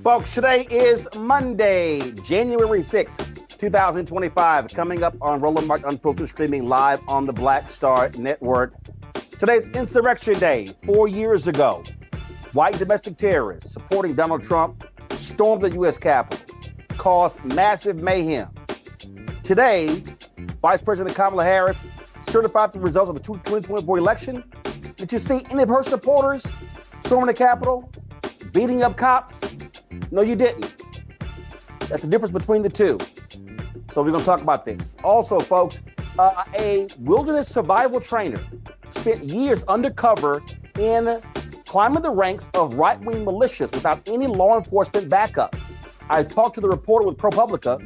Folks, today is Monday, January 6th, 2025. Coming up on Roland Martin Unfiltered, streaming live on the Black Star Network. Today's Insurrection Day. 4 years ago, white domestic terrorists supporting Donald Trump stormed the U.S. Capitol, caused massive mayhem. Today, Vice President Kamala Harris certified the results of the 2024 election. Did you see any of her supporters storming the Capitol, beating up cops? No, you didn't. That's the difference between the two. So we're going to talk about this. Also, folks, a wilderness survival trainer spent years undercover in climbing the ranks of right-wing militias without any law enforcement backup. I talked to the reporter with ProPublica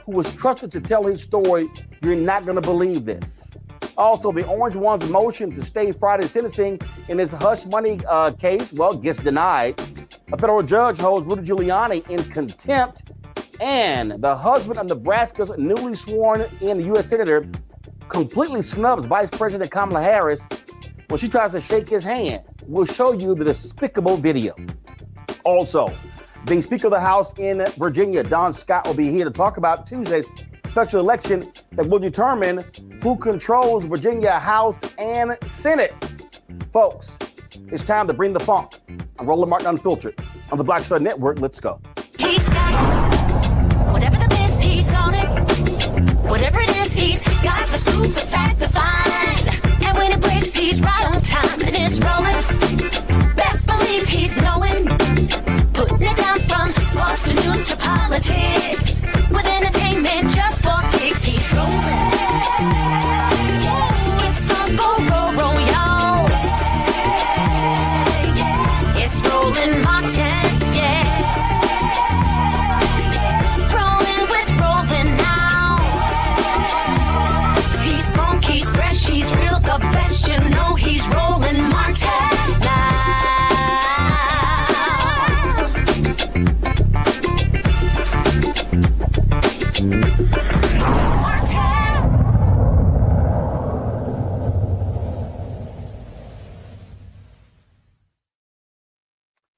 who was trusted to tell his story. You're not going to believe this. Also, the Orange One's motion to stay Friday's sentencing in his hush money case, well, gets denied. A federal judge holds Rudy Giuliani in contempt, and the husband of Nebraska's newly sworn-in U.S. Senator completely snubs Vice President Kamala Harris when she tries to shake his hand. We'll show you the despicable video. Also, the Speaker of the House in Virginia, Don Scott, will be here to talk about Tuesday's special election that will determine who controls Virginia House and Senate. Folks, it's time to bring the funk. I'm Roland Martin Unfiltered on the Black Star Network. Let's go. He's got whatever the biz, he's on it. Whatever it is, he's got the scoop, the fact, the fine. And when it breaks, he's right on time and it's rolling. Best believe he's knowing. Putting it down from sports to news to politics. With entertainment just for kicks, he's rolling. It's the go, y'all. It's Roland Martin, yeah. Rolling with Roland now. He's funk, he's fresh, he's real, the best. You know he's Roland Martin now.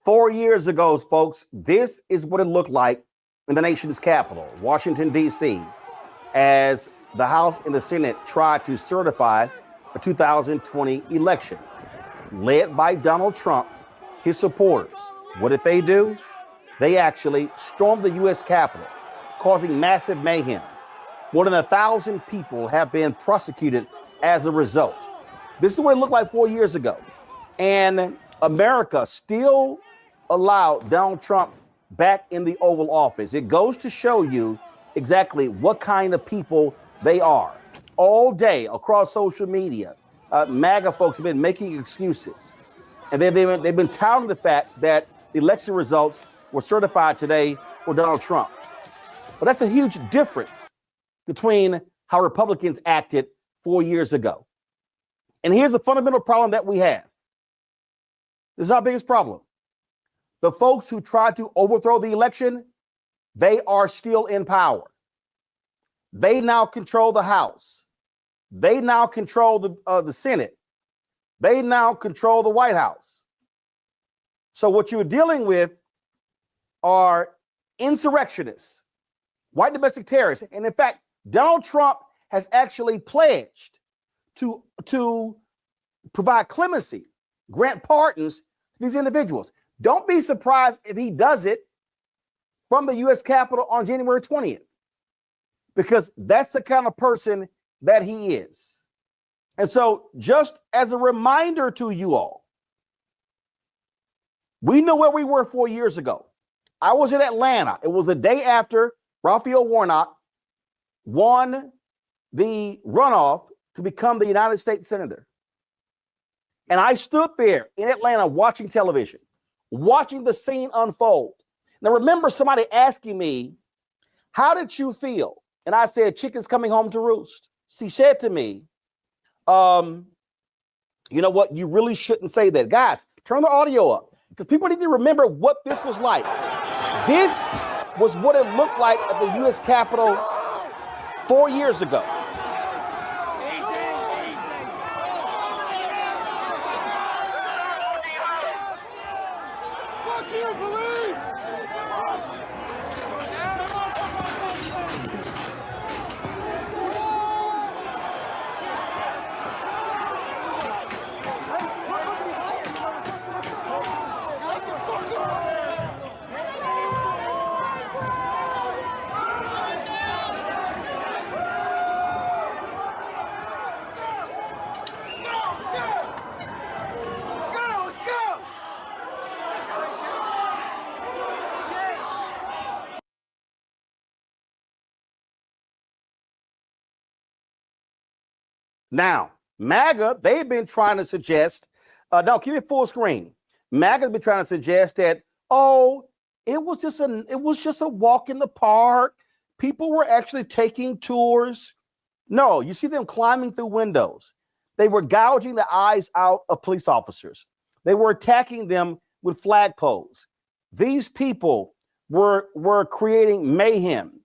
4 years ago, folks, this is what it looked like in the nation's capital, Washington, D.C., as the House and the Senate tried to certify a 2020 election led by Donald Trump, his supporters. What did they do? They actually stormed the U.S. Capitol, causing massive mayhem. More than 1,000 people have been prosecuted as a result. This is what it looked like 4 years ago. And America still allowed Donald Trump back in the Oval Office. It goes to show you exactly what kind of people they are. All day across social media, MAGA folks have been making excuses. And they've been touting the fact that the election results were certified today for Donald Trump. But that's a huge difference between how Republicans acted 4 years ago. And here's the fundamental problem that we have. This is our biggest problem. The folks who tried to overthrow the election, they are still in power. They now control the House. They now control the Senate. They now control the White House. So what you're dealing with are insurrectionists, white domestic terrorists. And in fact, Donald Trump has actually pledged to provide clemency, grant pardons to these individuals. Don't be surprised if he does it from the U.S. Capitol on January 20th, because that's the kind of person that he is. And so just as a reminder to you all, We know where we were 4 years ago. I was in Atlanta. It was the day after Raphael Warnock won the runoff to become the United States Senator. And I stood there in Atlanta watching television, watching the scene unfold. Now, remember somebody asking me, how did you feel? And I said, chicken's coming home to roost. She said to me, you know what? You really shouldn't say that. Guys, turn the audio up because people need to remember what this was like. This was what it looked like at the U.S. Capitol 4 years ago. Now, MAGA, they've been trying to suggest, no, keep it full screen. MAGA's been trying to suggest that, oh, it was just a walk in the park. People were actually taking tours. No, you see them climbing through windows. They were gouging the eyes out of police officers. They were attacking them with flagpoles. These people were creating mayhem.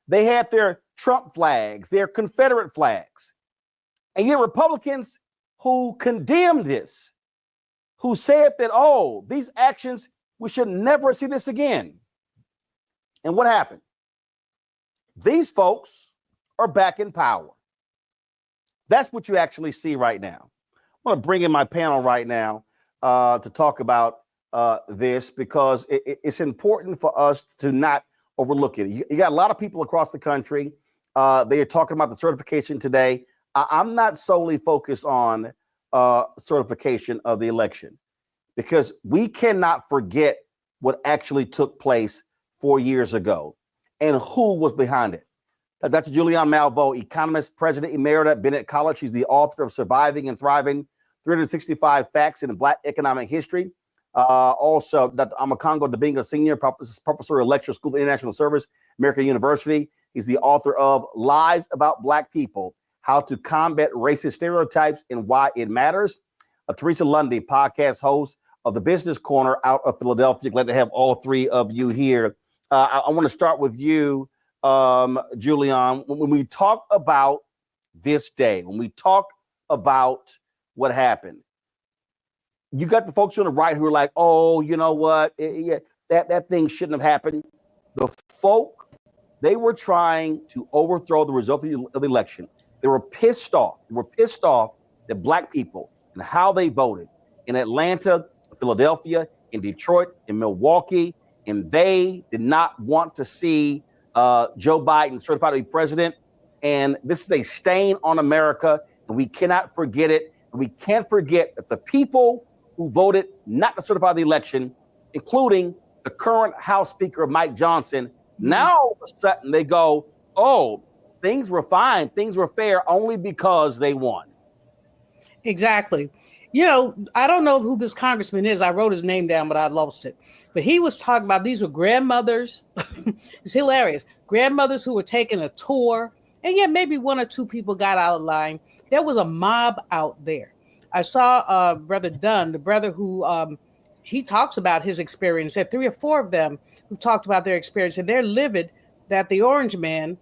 They had their Trump flags, their Confederate flags. And yet Republicans who condemned this, who said that, oh, these actions, we should never see this again. And what happened? These folks are back in power. That's what you actually see right now. I want to bring in my panel right now to talk about this because it's important for us to not overlook it. You got a lot of people across the country. They are talking about the certification today. I'm not solely focused on certification of the election because we cannot forget what actually took place 4 years ago and who was behind it. Dr. Julianne Malveaux, economist, president emerita at Bennett College. She's the author of Surviving and Thriving, 365 Facts in Black Economic History. Also, Dr. Amakongo Dabinga, senior professor of lecture, School of International Service, American University. He's the author of Lies About Black People, How to Combat Racist Stereotypes and Why It Matters. Teresa Lundy, podcast host of the Business Corner out of Philadelphia. Glad to have all three of you here. I want to start with you, Julianne. When we talk about this day, when we talk about what happened, you got the folks on the right who are like, oh, you know what? That thing shouldn't have happened. The folk, they were trying to overthrow the result of the election. They were pissed off. They were pissed off that black people and how they voted in Atlanta, Philadelphia, in Detroit, in Milwaukee, and they did not want to see Joe Biden certified to be president. And this is a stain on America, and we cannot forget it. And we can't forget that the people who voted not to certify the election, including the current House Speaker, Mike Johnson, now all of a sudden they go, oh, things were fine, things were fair only because they won. Exactly. You know, I don't know who this congressman is. I wrote his name down, but I lost it. But he was talking about these were grandmothers. It's hilarious. Grandmothers who were taking a tour. And yeah, maybe one or two people got out of line. There was a mob out there. I saw Brother Dunn, the brother who he talks about his experience. There are 3 or 4 of them who talked about their experience. And they're livid that the orange man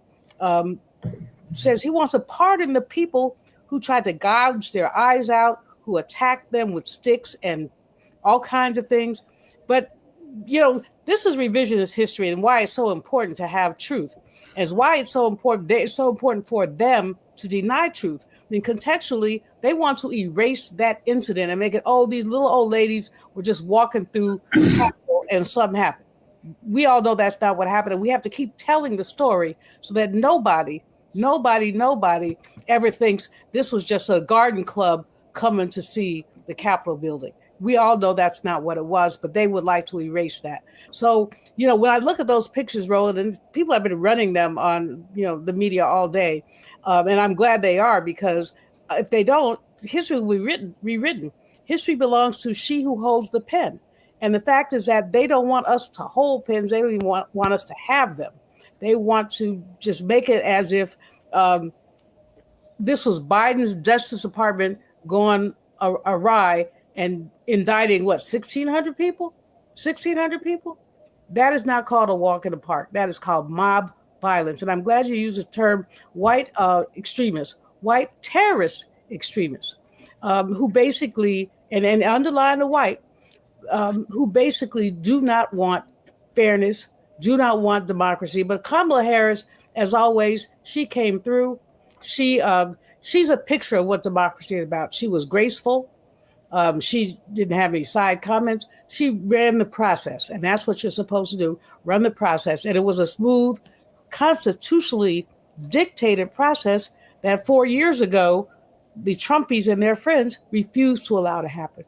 says he wants to pardon the people who tried to gouge their eyes out, who attacked them with sticks and all kinds of things. But, you know, this is revisionist history and why it's so important to have truth. As why it's so important. It's so important for them to deny truth. I mean, contextually, they want to erase that incident and make it, oh, these little old ladies were just walking through the Capitol and something happened. We all know that's not what happened. And we have to keep telling the story so that nobody ever thinks this was just a garden club coming to see the Capitol building. We all know that's not what it was, but they would like to erase that. So, when I look at those pictures, Roland, and people have been running them on, the media all day, and I'm glad they are, because if they don't, history will be rewritten. History belongs to she who holds the pen. And the fact is that they don't want us to hold pens. They don't even want us to have them. They want to just make it as if this was Biden's Justice Department going awry and indicting, 1,600 people? 1,600 people? That is not called a walk in the park. That is called mob violence. And I'm glad you used the term white extremists, white terrorist extremists, who basically, and underline the white, who basically do not want fairness, do not want democracy. But Kamala Harris, as always, she came through. She's a picture of what democracy is about. She was graceful. She didn't have any side comments. She ran the process, and that's what you're supposed to do, run the process. And it was a smooth, constitutionally dictated process that 4 years ago, the Trumpies and their friends refused to allow to happen.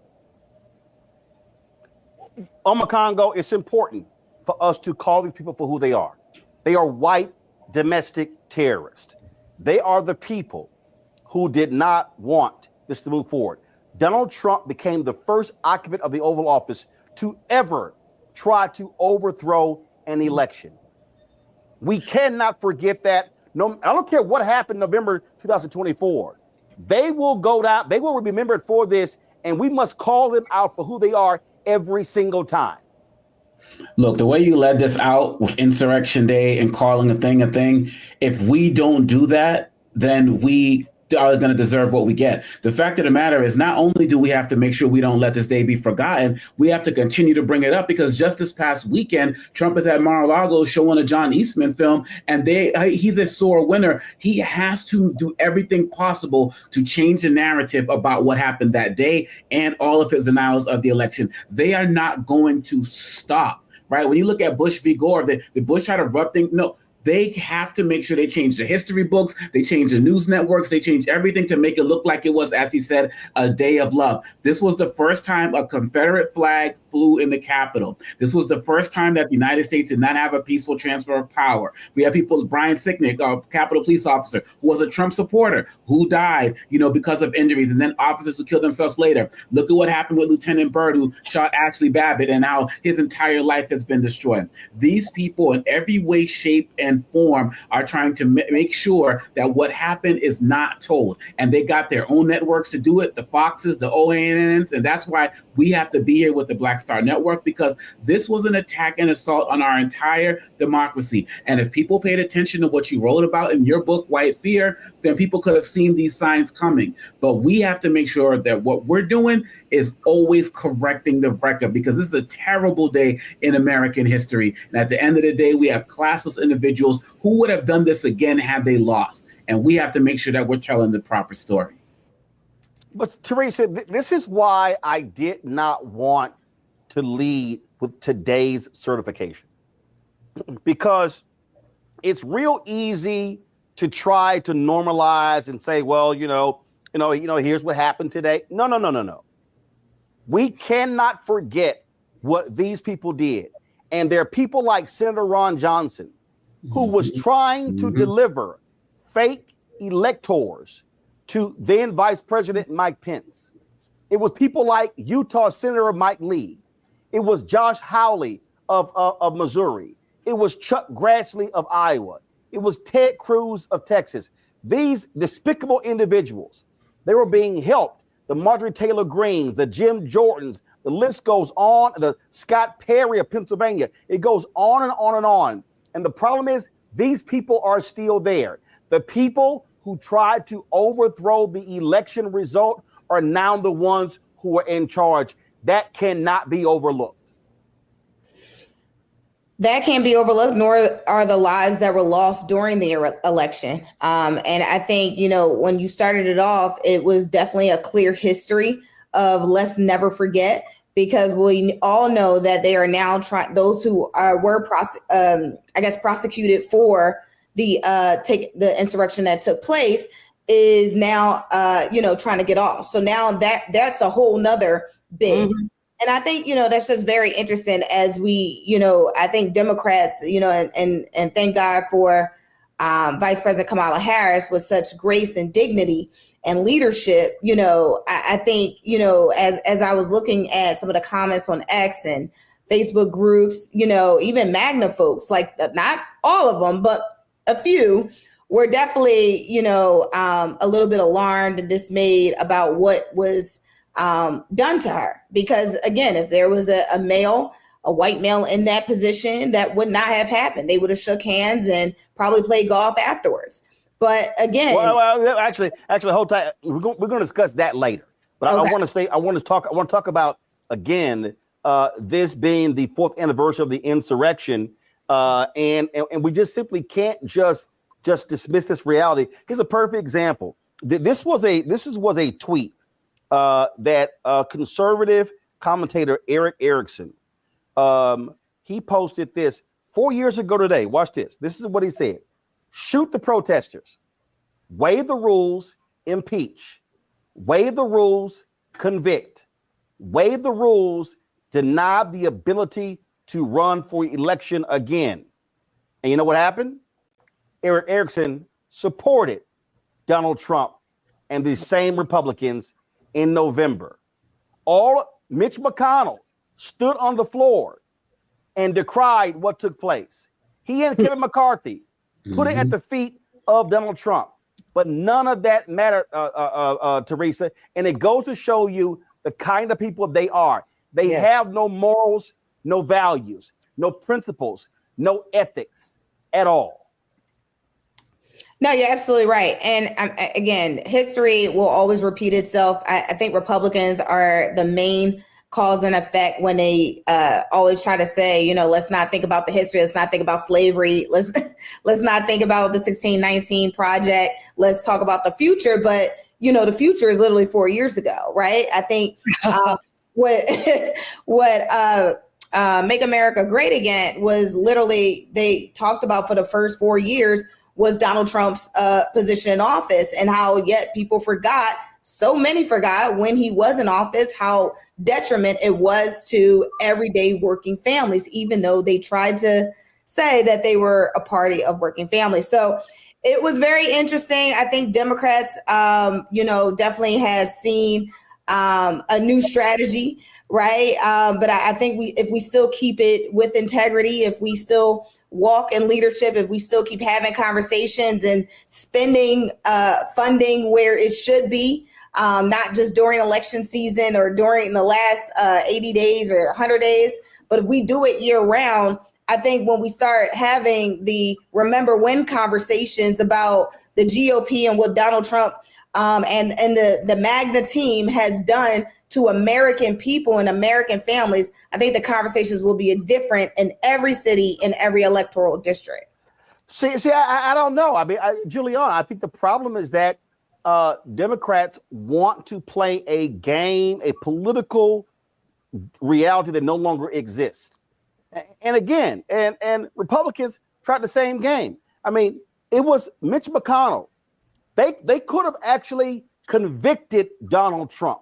Congo, it's important for us to call these people for who they are. They are white domestic terrorists. They are the people who did not want this to move forward. Donald Trump became the first occupant of the Oval Office to ever try to overthrow an election. We cannot forget that. No, I don't care what happened November 2024. They will go down. They will be remembered for this, and we must call them out for who they are every single time. Look, the way you led this out with Insurrection Day and calling a thing, if we don't do that, then we are going to deserve what we get. The fact of the matter is, not only do we have to make sure we don't let this day be forgotten, we have to continue to bring it up, because just this past weekend, Trump is at Mar-a-Lago showing a John Eastman film, and he's a sore winner. He has to do everything possible to change the narrative about what happened that day and all of his denials of the election. They are not going to stop, right? When you look at Bush v. Gore, the Bush had a rough thing. No, they have to make sure they change the history books, they change the news networks, they change everything to make it look like it was, as he said, a day of love. This was the first time a Confederate flag flew in the Capitol. This was the first time that the United States did not have a peaceful transfer of power. We have people, Brian Sicknick, a Capitol police officer, who was a Trump supporter, who died, because of injuries, and then officers who killed themselves later. Look at what happened with Lieutenant Byrd, who shot Ashley Babbitt, and how his entire life has been destroyed. These people, in every way, shape, and form, are trying to make sure that what happened is not told. And they got their own networks to do it, the Foxes, the OANNs, and that's why we have to be here with the Black Star Network, because this was an attack and assault on our entire democracy. And if people paid attention to what you wrote about in your book, White Fear, then people could have seen these signs coming. But we have to make sure that what we're doing is always correcting the record, because this is a terrible day in American history. And at the end of the day, we have classless individuals who would have done this again had they lost. And we have to make sure that we're telling the proper story. But Teresa, this is why I did not want to lead with today's certification, because it's real easy to try to normalize and say, well, here's what happened today. No. We cannot forget what these people did. And there are people like Senator Ron Johnson, who was trying to deliver fake electors to then Vice President Mike Pence. It was people like Utah Senator Mike Lee. It was Josh Hawley of Missouri. It was Chuck Grassley of Iowa. It was Ted Cruz of Texas. These despicable individuals, they were being helped. The Marjorie Taylor Greens, the Jim Jordans, the list goes on. The Scott Perry of Pennsylvania. It goes on and on and on. And the problem is, these people are still there. The people who tried to overthrow the election result are now the ones who are in charge. That cannot be overlooked. That can't be overlooked, nor are the lives that were lost during the election. And I think, when you started it off, it was definitely a clear history of let's never forget, because we all know that they are now trying, those who were prosecuted for the insurrection that took place is now, trying to get off. So now that's a whole nother bid. Mm-hmm. And I think, that's just very interesting as we, I think Democrats, and thank God for Vice President Kamala Harris with such grace and dignity and leadership. I think, as I was looking at some of the comments on X and Facebook groups, even MAGNA folks, like not all of them, but a few were definitely, a little bit alarmed and dismayed about what was done to her. Because again, if there was a white male in that position, that would not have happened. They would have shook hands and probably played golf afterwards. But again, well actually, hold tight. We're going to discuss that later. But okay. I want to talk about again this being the 4th anniversary of the insurrection, and we just simply can't just dismiss this reality. Here's a perfect example. This was a tweet that conservative commentator Eric Erickson, he posted this 4 years ago today. Watch this. This is what he said. Shoot the protesters, waive the rules, impeach, waive the rules, convict, waive the rules, deny the ability to run for election again. And you know what happened? Eric Erickson supported Donald Trump and the same Republicans in November. Mitch McConnell stood on the floor and decried what took place. He and Kevin McCarthy put it at the feet of Donald Trump. But none of that mattered, Teresa. And it goes to show you the kind of people they are. They have no morals, no values, no principles, no ethics at all. No, you're absolutely right. And again, history will always repeat itself. I think Republicans are the main cause and effect when they always try to say, let's not think about the history. Let's not think about slavery. Let's not think about the 1619 project. Let's talk about the future. But, the future is literally 4 years ago, right? I think what Make America Great Again was literally, they talked about for the first 4 years was Donald Trump's position in office, and how yet people forgot, so many forgot when he was in office, how detriment it was to everyday working families, even though they tried to say that they were a party of working families. So it was very interesting. I think Democrats, definitely has seen a new strategy, right? But I think if we still keep it with integrity, if we still walk in leadership, if we still keep having conversations and spending funding where it should be, not just during election season or during the last 80 days or 100 days, but if we do it year round, I think when we start having the remember when conversations about the GOP and what Donald Trump and the MAGNA team has done to American people and American families, I think the conversations will be different in every city, in every electoral district. See, I don't know. I mean, Giuliani, I think the problem is that Democrats want to play a game, a political reality that no longer exists. And again, and Republicans tried the same game. I mean, it was Mitch McConnell. They could have actually convicted Donald Trump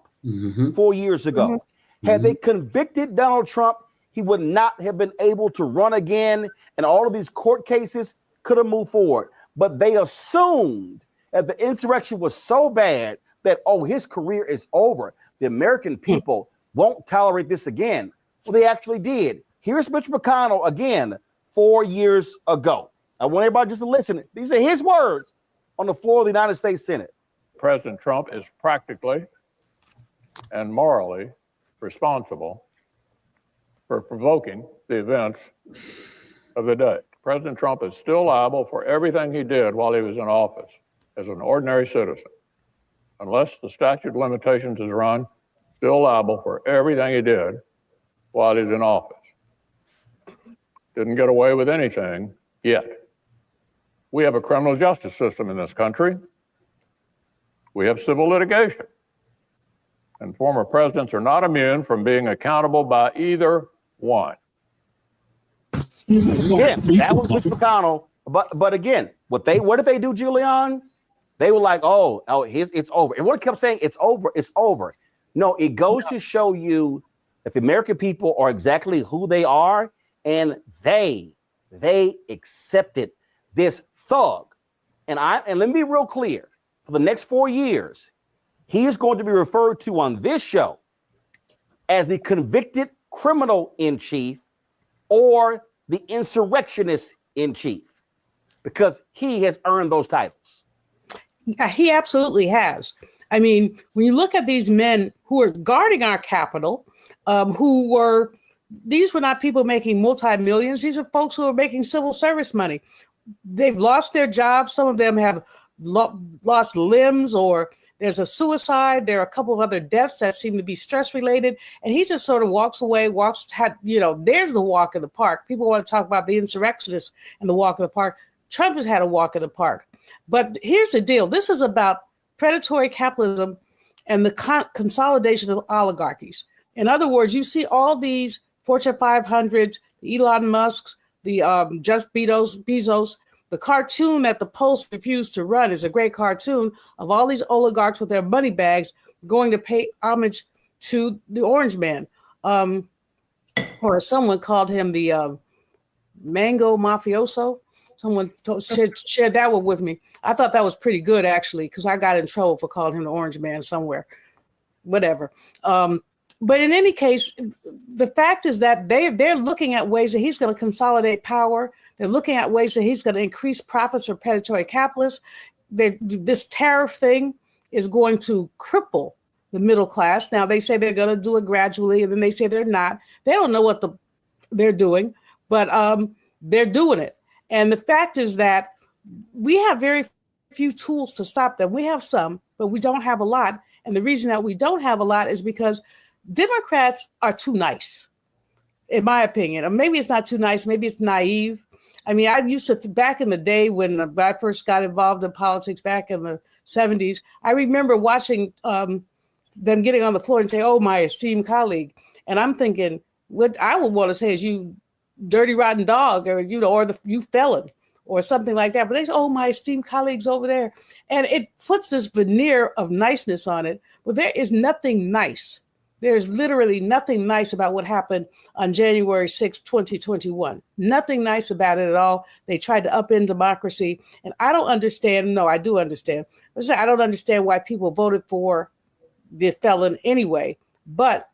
4 years ago. Had they convicted Donald Trump, he would not have been able to run again, and all of these court cases could have moved forward. But they assumed that the insurrection was so bad that, his career is over. The American people won't tolerate this again. Well, they actually did. Here's Mitch McConnell again 4 years ago. I want everybody just to listen. These are his words on the floor of the United States Senate. President Trump is practically and morally responsible for provoking the events of the day. President Trump is still liable for everything he did while he was in office as an ordinary citizen. Unless the statute of limitations is run, still liable for everything he did while he's in office. Didn't get away with anything yet. We have a criminal justice system in this country. We have civil litigation. And former presidents are not immune from being accountable by either one. Yeah, that was Mitch McConnell. But again, what did they do, Giuliani? They were like, it's over. Everyone kept saying it's over, it's over. No, it goes to show you that the American people are exactly who they are, and they accepted this thug. And let me be real clear. For the next 4 years, he is going to be referred to on this show as the convicted criminal in chief or the insurrectionist in chief, because he has earned those titles. He absolutely has. I mean, when you look at these men who are guarding our Capitol, these were not people making multi-millions. These are folks who are making civil service money. They've lost their jobs. Some of them have lost limbs, or there's a suicide. There are a couple of other deaths that seem to be stress related. And he just sort of walks away, there's the walk in the park. People want to talk about the insurrectionists and the walk in the park. Trump has had a walk in the park. But here's the deal. This is about predatory capitalism and the consolidation of oligarchies. In other words, you see all these Fortune 500s, the Elon Musks, the Jeff Bezos. The cartoon that the Post refused to run is a great cartoon of all these oligarchs with their money bags going to pay homage to the Orange Man. Or someone called him the Mango Mafioso. Someone shared that one with me. I thought that was pretty good, actually, because I got in trouble for calling him the Orange Man somewhere. Whatever. But in any case, the fact is that they're looking at ways that he's going to consolidate power. They're looking at ways that he's going to increase profits for predatory capitalists. This tariff thing is going to cripple the middle class. Now, they say they're going to do it gradually, and then they say they're not. They don't know what they're doing, but they're doing it. And the fact is that we have very few tools to stop them. We have some, but we don't have a lot. And the reason that we don't have a lot is because Democrats are too nice, in my opinion. Or maybe it's not too nice. Maybe it's naive. I mean, I used to, back in the day when I first got involved in politics back in the 70s, I remember watching them getting on the floor and say, "Oh, my esteemed colleague." And I'm thinking, what I would want to say is, "You dirty, rotten dog," or, you felon, or something like that. But they say, "Oh, my esteemed colleagues over there." And it puts this veneer of niceness on it. But there is nothing nice. There's literally nothing nice about what happened on January 6, 2021. Nothing nice about it at all. They tried to upend democracy. And I don't understand. No, I do understand. I don't understand why people voted for the felon anyway. But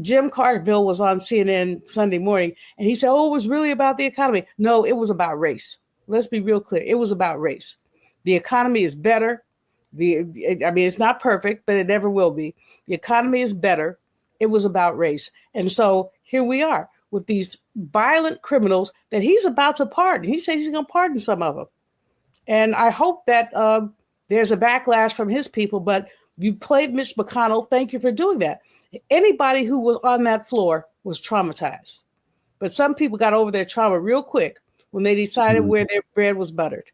Jim Carville was on CNN Sunday morning, and he said, "Oh, it was really about the economy." No, it was about race. Let's be real clear. It was about race. The economy is better. It's not perfect, but it never will be. The economy is better. It was about race. And so here we are with these violent criminals that he's about to pardon. He said he's going to pardon some of them. And I hope that there's a backlash from his people, but you played Mitch McConnell. Thank you for doing that. Anybody who was on that floor was traumatized. But some people got over their trauma real quick when they decided where their bread was buttered.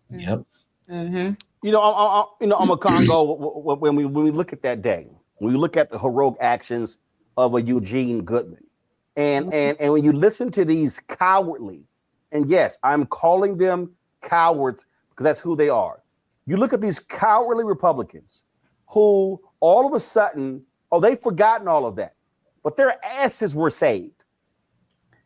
Yep. Mm-hmm. I'm a Congo. When we look at that day, when we look at the heroic actions of a Eugene Goodman, and when you listen to these cowardly, and yes, I'm calling them cowards because that's who they are. You look at these cowardly Republicans who all of a sudden, they've forgotten all of that, but their asses were saved.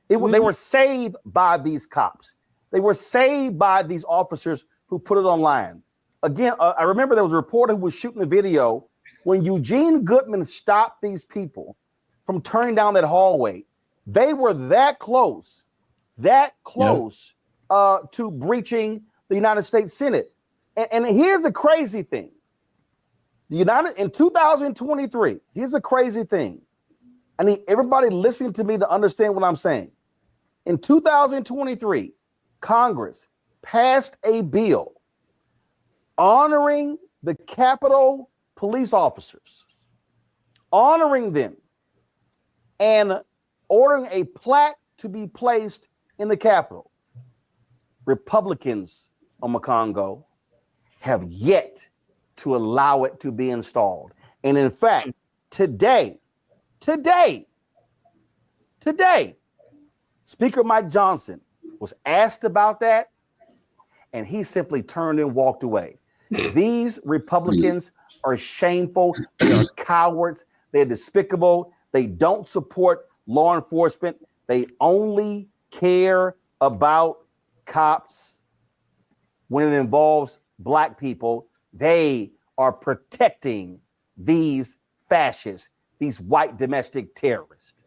They were saved by these cops. They were saved by these officers who put it online. Again, I remember there was a reporter who was shooting the video when Eugene Goodman stopped these people from turning down that hallway. They were that close to breaching the United States Senate. And here's a crazy thing. In 2023, here's a crazy thing. I need everybody listening to me to understand what I'm saying. In 2023, Congress passed a bill honoring the Capitol police officers, honoring them, and ordering a plaque to be placed in the Capitol. Republicans on Congo have yet to allow it to be installed. And in fact, today, Speaker Mike Johnson was asked about that, and he simply turned and walked away. These Republicans are shameful. They are cowards. They're despicable. They don't support law enforcement. They only care about cops when it involves Black people. They are protecting these fascists, these white domestic terrorists.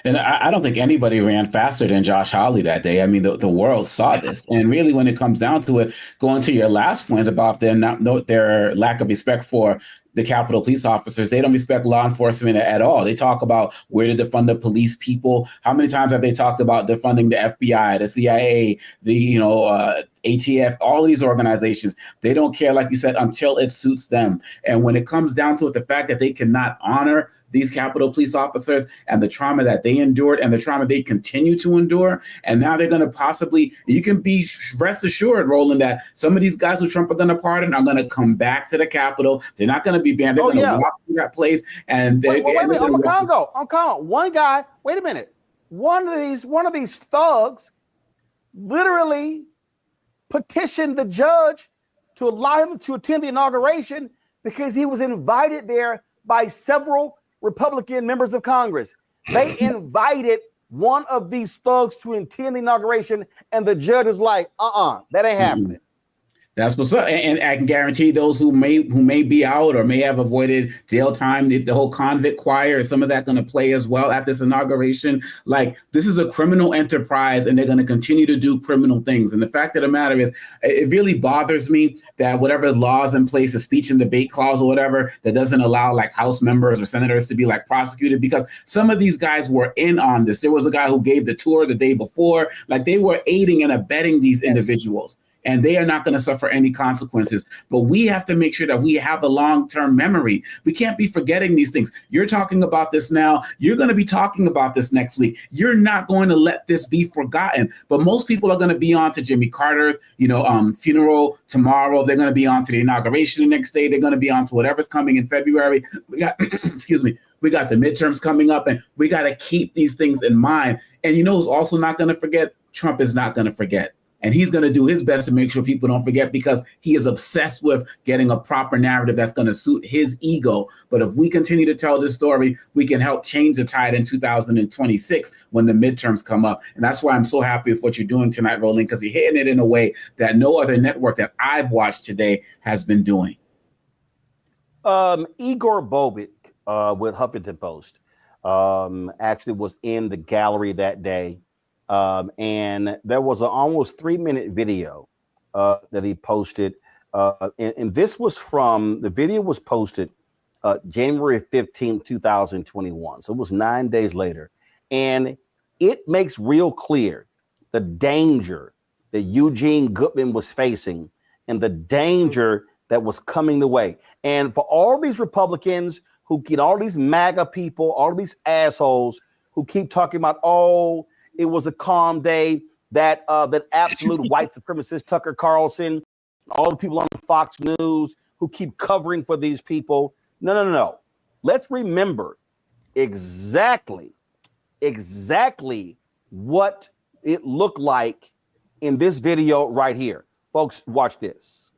And I don't think anybody ran faster than Josh Hawley that day. I mean, the world saw this. And really, when it comes down to it, going to your last point about their lack of respect for the Capitol police officers, they don't respect law enforcement at all. They talk about where to defund the police people. How many times have they talked about defunding the FBI, the CIA, the ATF, all of these organizations? They don't care, like you said, until it suits them. And when it comes down to it, the fact that they cannot honor these Capitol police officers and the trauma that they endured and the trauma they continue to endure. And now they're going to possibly, you can be rest assured, Roland, that some of these guys who Trump are going to pardon are going to come back to the Capitol. They're not going to be banned. They're going to walk through that place. And wait a minute. I'm Congo. One guy, wait a minute. One of these thugs literally petitioned the judge to allow him to attend the inauguration because he was invited there by several Republican members of Congress. They invited one of these thugs to attend the inauguration, and the judge was like, that ain't happening. That's what's up. And I can guarantee those who may be out or may have avoided jail time, the whole convict choir, some of that going to play as well at this inauguration. Like, this is a criminal enterprise, and they're going to continue to do criminal things. And the fact of the matter is, it really bothers me that whatever laws in place, a speech and debate clause or whatever, that doesn't allow like House members or senators to be like prosecuted, because some of these guys were in on this. There was a guy who gave the tour the day before. Like, they were aiding and abetting these individuals. And they are not going to suffer any consequences. But we have to make sure that we have a long-term memory. We can't be forgetting these things. You're talking about this now. You're going to be talking about this next week. You're not going to let this be forgotten. But most people are going to be on to Jimmy Carter's, funeral tomorrow. They're going to be on to the inauguration the next day. They're going to be on to whatever's coming in February. We got, we got the midterms coming up, and we got to keep these things in mind. And who's also not going to forget? Trump is not going to forget. And he's going to do his best to make sure people don't forget, because he is obsessed with getting a proper narrative that's going to suit his ego. But if we continue to tell this story, we can help change the tide in 2026 when the midterms come up. And that's why I'm so happy with what you're doing tonight, Roland, because you're hitting it in a way that no other network that I've watched today has been doing. Igor Bobik with Huffington Post actually was in the gallery that day. And there was an almost 3-minute video that he posted. And this was the video was posted January 15, 2021. So it was 9 days later. And it makes real clear the danger that Eugene Goodman was facing and the danger that was coming the way. And for all these Republicans who get all these MAGA people, all these assholes who keep talking about, it was a calm day, that absolute white supremacist Tucker Carlson, all the people on Fox News who keep covering for these people. No. Let's remember exactly what it looked like in this video right here. Folks, watch this.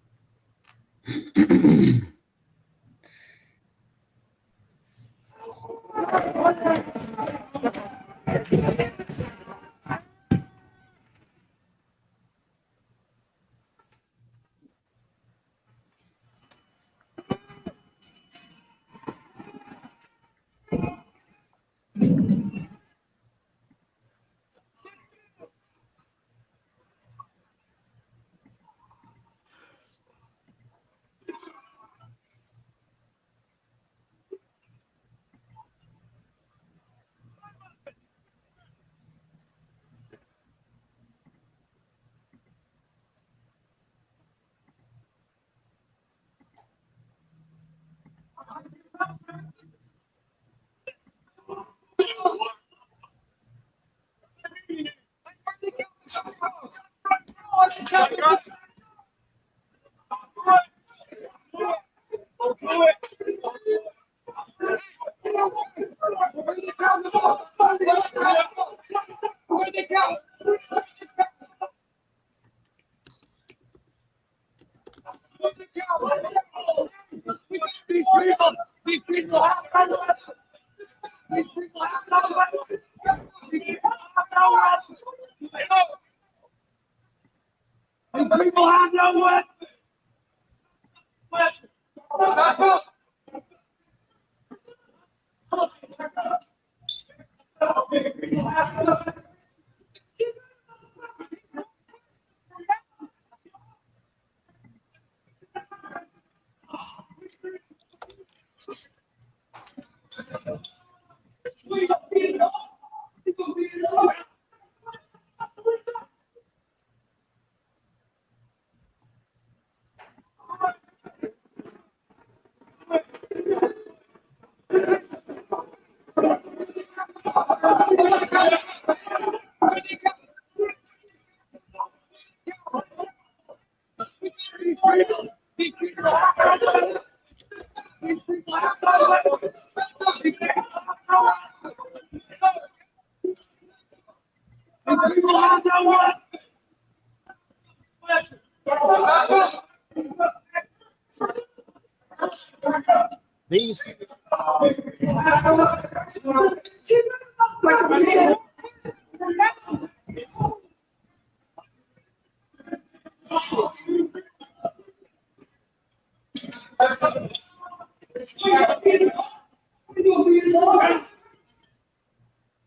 These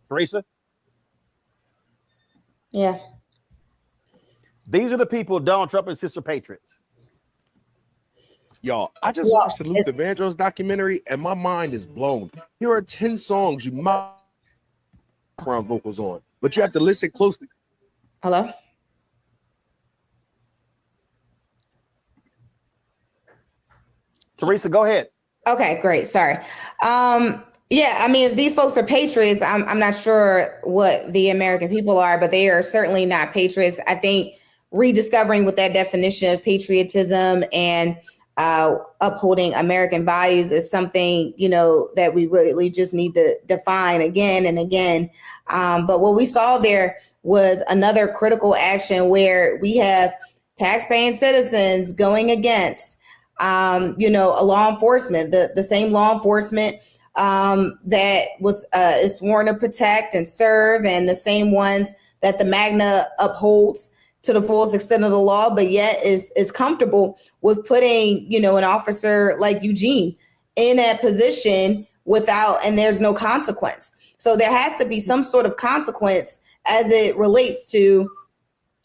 Teresa, Yeah. these are the people Donald Trump and Sister Patriots. Y'all, I just watched the Luther Vandross documentary and my mind is blown. Here are 10 songs you might background vocals on, but you have to listen closely. Hello? Teresa, go ahead. Okay, great. Sorry. Yeah, I mean, these folks are patriots. I'm not sure what the American people are, but they are certainly not patriots. I think rediscovering what that definition of patriotism and upholding American values is something, you know, that we really just need to define again and again. But what we saw there was another critical action where we have taxpaying citizens going against, you know, a law enforcement, the same law enforcement that was is sworn to protect and serve, and the same ones that the Magna upholds to the fullest extent of the law, but yet is comfortable with putting, you know, an officer like Eugene in that position without, and there's no consequence. So there has to be some sort of consequence as it relates to,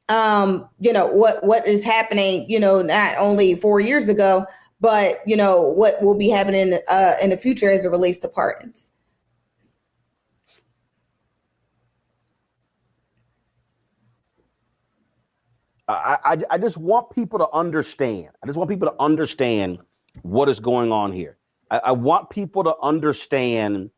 you know, what is happening, you know, not only 4 years ago, but, you know, what will be happening in the future as it relates to pardons. I just want people to understand. I just want people to understand what is going on here. I want people to understand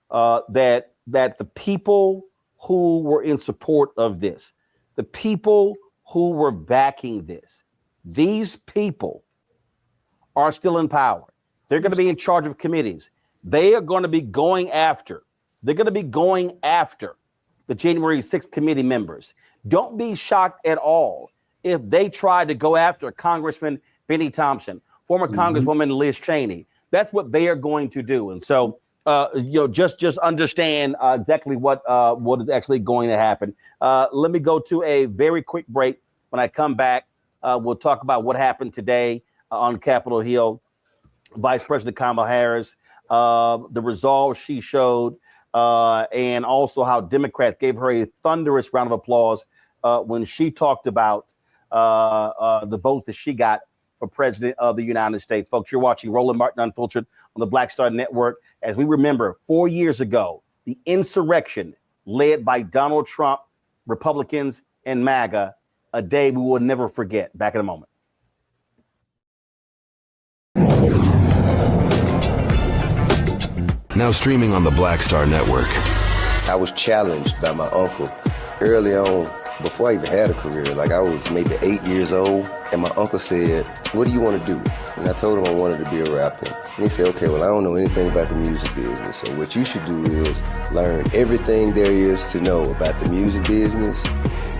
that the people who were in support of this, the people who were backing this, these people are still in power. They're going to be in charge of committees. They are going to be going after. They're going to be going after the January 6th committee members. Don't be shocked at all if they try to go after Congressman Benny Thompson, former Congresswoman Liz Cheney. That's what they are going to do. And so, you know, just understand exactly what is actually going to happen. Let me go to a very quick break. When I come back, we'll talk about what happened today on Capitol Hill. Vice President Kamala Harris, the resolve she showed, and also how Democrats gave her a thunderous round of applause when she talked about the votes that she got for president of the United States. Folks, you're watching Roland Martin Unfiltered on the Black Star Network. As we remember, 4 years ago, the insurrection led by Donald Trump, Republicans, and MAGA, a day we will never forget. Back in a moment. Now streaming on the Black Star Network. I was challenged by my uncle early on, before I even had a career. Like, I was maybe 8 years old, and my uncle said, "What do you want to do?" And I told him I wanted to be a rapper. And he said, "Okay, well, I don't know anything about the music business, so what you should do is learn everything there is to know about the music business,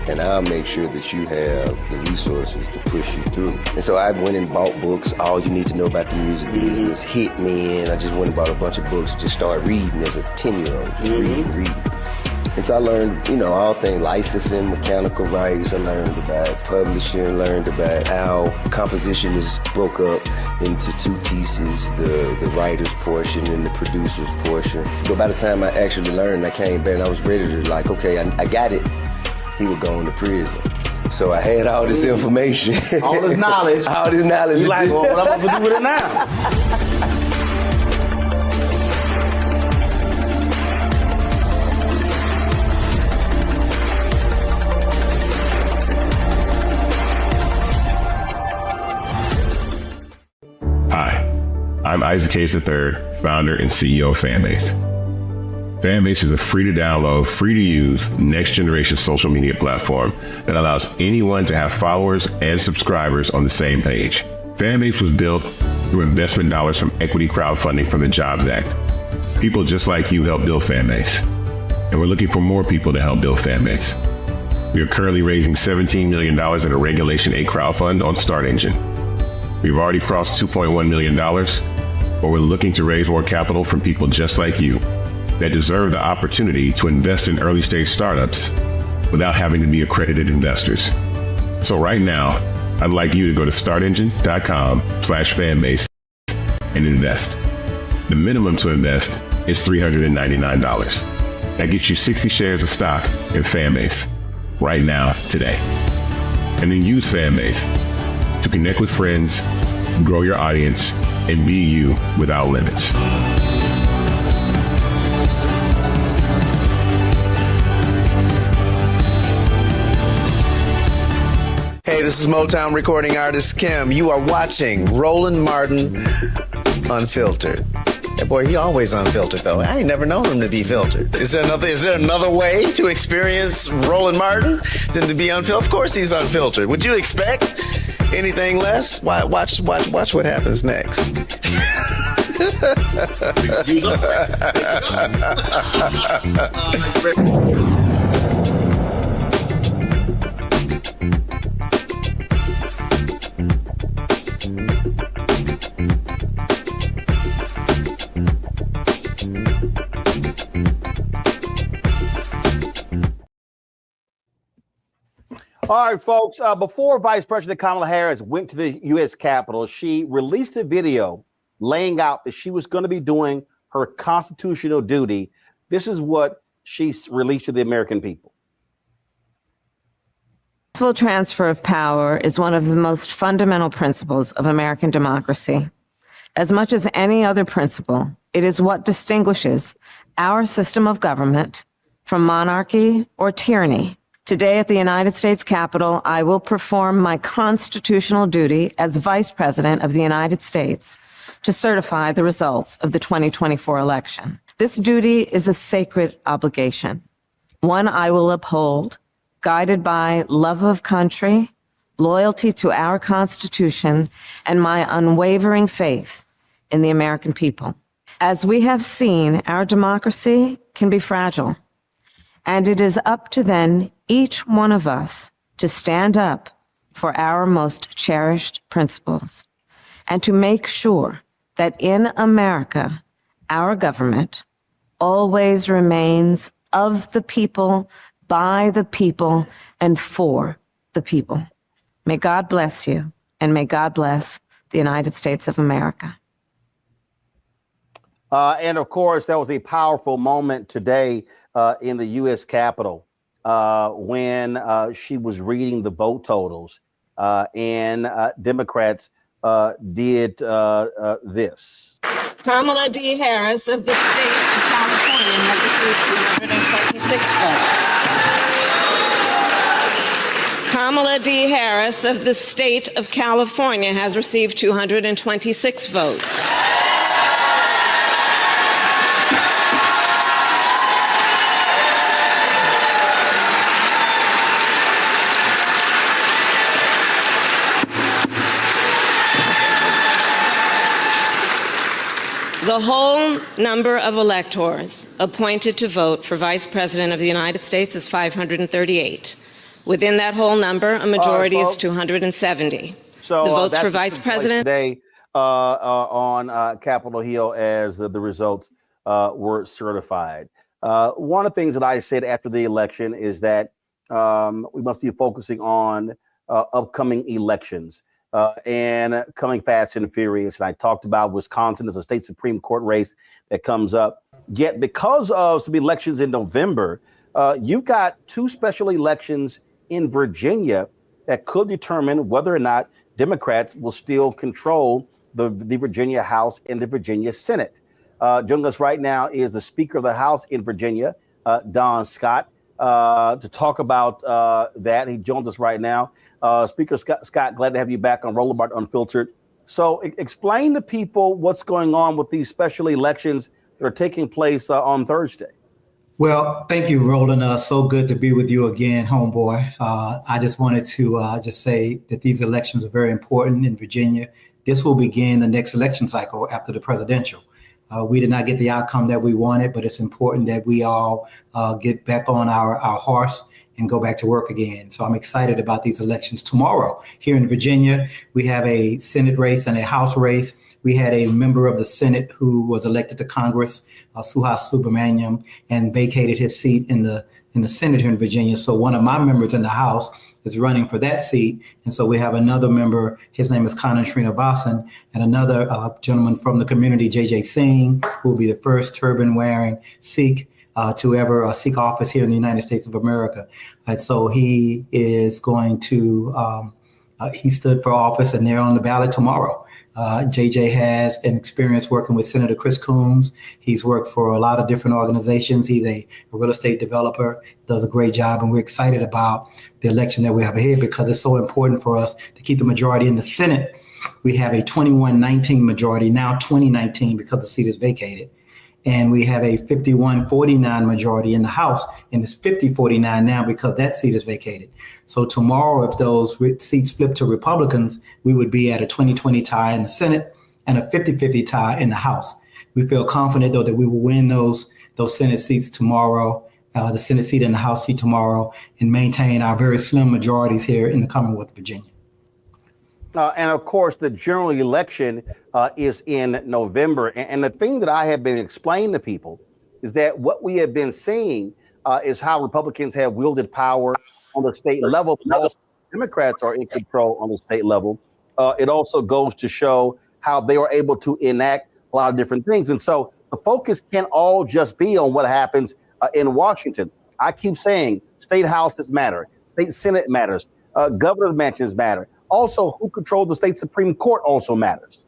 and I'll make sure that you have the resources to push you through. And so I went and bought books, All You Need to Know About the Music Business, Hit Me In. I just went and bought a bunch of books, just started reading as a 10-year-old, just reading. And so I learned, all things licensing, mechanical rights. I learned about publishing, learned about how composition is broke up into two pieces, the writer's portion and the producer's portion. But by the time I actually learned, I came back and I was ready to okay, I got it. He would go into prison. So I had all this information. All this knowledge. All this knowledge. You like, well, what I'm going to do with it now? Hi, I'm Isaac Hayes III, founder and CEO of Fanbase. Fanbase is a free-to-download, free-to-use, next-generation social media platform that allows anyone to have followers and subscribers on the same page. Fanbase was built through investment dollars from equity crowdfunding from the Jobs Act. People just like you help build Fanbase, and we're looking for more people to help build Fanbase. We are currently raising $17 million in a Regulation 8 crowdfund on Start Engine. We've already crossed $2.1 million, but we're looking to raise more capital from people just like you that deserve the opportunity to invest in early stage startups without having to be accredited investors. So right now, I'd like you to go to startengine.com/fanbase and invest. The minimum to invest is $399. That gets you 60 shares of stock in Fanbase right now, today. And then use Fanbase to connect with friends, grow your audience, and be you without limits. Hey, this is Motown recording artist Kim. You are watching Roland Martin Unfiltered. Hey, boy, he always unfiltered, though. I ain't never known him to be filtered. Is there another way to experience Roland Martin than to be unfiltered? Of course he's unfiltered. Would you expect anything less? Watch what happens next. All right, folks, before Vice President Kamala Harris went to the U.S. Capitol, she released a video laying out that she was going to be doing her constitutional duty. This is what she released to the American people. Full transfer of power is one of the most fundamental principles of American democracy. As much as any other principle, it is what distinguishes our system of government from monarchy or tyranny. Today at the United States Capitol, I will perform my constitutional duty as Vice President of the United States to certify the results of the 2024 election. This duty is a sacred obligation, one I will uphold, guided by love of country, loyalty to our Constitution, and my unwavering faith in the American people. As we have seen, our democracy can be fragile, and it is up to then each one of us to stand up for our most cherished principles and to make sure that in America, our government always remains of the people, by the people, and for the people. May God bless you, and may God bless the United States of America. And of course, that was a powerful moment today in the U.S. Capitol when she was reading the vote totals and Democrats did this. Kamala D. Harris of the state of California has received 226 votes. Kamala D. Harris of the state of California has received 226 votes. The whole number of electors appointed to vote for Vice President of the United States is 538. Within that whole number, a majority is folks. 270. So The votes that's for what vice took place president today on Capitol Hill as the results were certified. One of the things that I said after the election is that we must be focusing on upcoming elections and coming fast and furious. And I talked about Wisconsin as a state Supreme Court race that comes up. Yet because of some elections in November, you've got two special elections in Virginia that could determine whether or not Democrats will still control the Virginia House and the Virginia Senate. Joining us right now is the Speaker of the House in Virginia, Don Scott, to talk about that. He joins us right now. Speaker Scott, glad to have you back on Roland Martin Unfiltered. So explain to people what's going on with these special elections that are taking place on Thursday. Well, thank you, Roland. So good to be with you again, homeboy. I just wanted to just say that these elections are very important in Virginia. This will begin the next election cycle after the presidential. We did not get the outcome that we wanted, but it's important that we all get back on our horse and go back to work again. So I'm excited about these elections tomorrow. Here in Virginia, we have a Senate race and a House race. We had a member of the Senate who was elected to Congress, Suhas Subramaniam, and vacated his seat in the Senate here in Virginia. So one of my members in the House is running for that seat. And so we have another member, his name is Kanan Srinivasan, and another gentleman from the community, JJ Singh, who will be the first turban-wearing Sikh to ever seek office here in the United States of America. And so he is going to, he stood for office and they're on the ballot tomorrow. JJ has an experience working with Senator Chris Coons. He's worked for a lot of different organizations. He's a real estate developer, does a great job. And we're excited about the election that we have ahead because it's so important for us to keep the majority in the Senate. We have a 21-19 majority, now 2019 because the seat is vacated. And we have a 51-49 majority in the House, and it's 50-49 now because that seat is vacated. So tomorrow, if those seats flip to Republicans, we would be at a 20-20 tie in the Senate and a 50-50 tie in the House. We feel confident, though, that we will win those Senate seats tomorrow, the Senate seat and the House seat tomorrow, and maintain our very slim majorities here in the Commonwealth of Virginia. And of course, the general election is in November. And the thing that I have been explaining to people is that what we have been seeing is how Republicans have wielded power on the state level. Most Democrats are in control on the state level. It also goes to show how they were able to enact a lot of different things. And so the focus can't all just be on what happens in Washington. I keep saying state houses matter, state Senate matters, governor's mansions matter. Also, who controls the state Supreme Court also matters.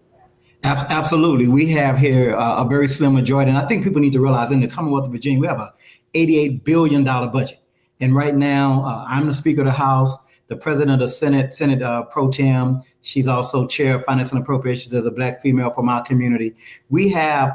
Absolutely. We have here a very slim majority. And I think people need to realize in the Commonwealth of Virginia, we have a $88 billion budget. And right now, I'm the Speaker of the House, the President of the Senate Pro Tem. She's also Chair of Finance and Appropriations as a Black female from our community. We have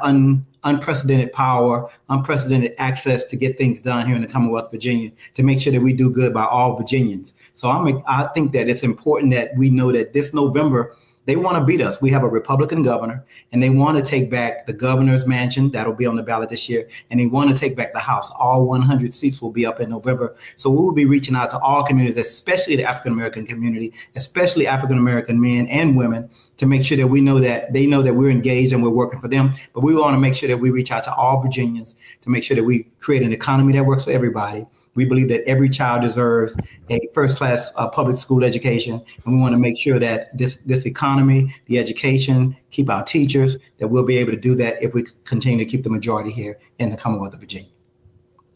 unprecedented power, unprecedented access to get things done here in the Commonwealth of Virginia to make sure that we do good by all Virginians. So I think that it's important that we know that this November, they want to beat us. We have a Republican governor, and they want to take back the governor's mansion. That'll be on the ballot this year. And they want to take back the House. All 100 seats will be up in November. So we will be reaching out to all communities, especially the African-American community, especially African-American men and women, to make sure that we know that they know that we're engaged and we're working for them. But we want to make sure that we reach out to all Virginians to make sure that we create an economy that works for everybody. We believe that every child deserves a first-class public school education, and we want to make sure that this economy, the education, keep our teachers, that we'll be able to do that if we continue to keep the majority here in the Commonwealth of Virginia.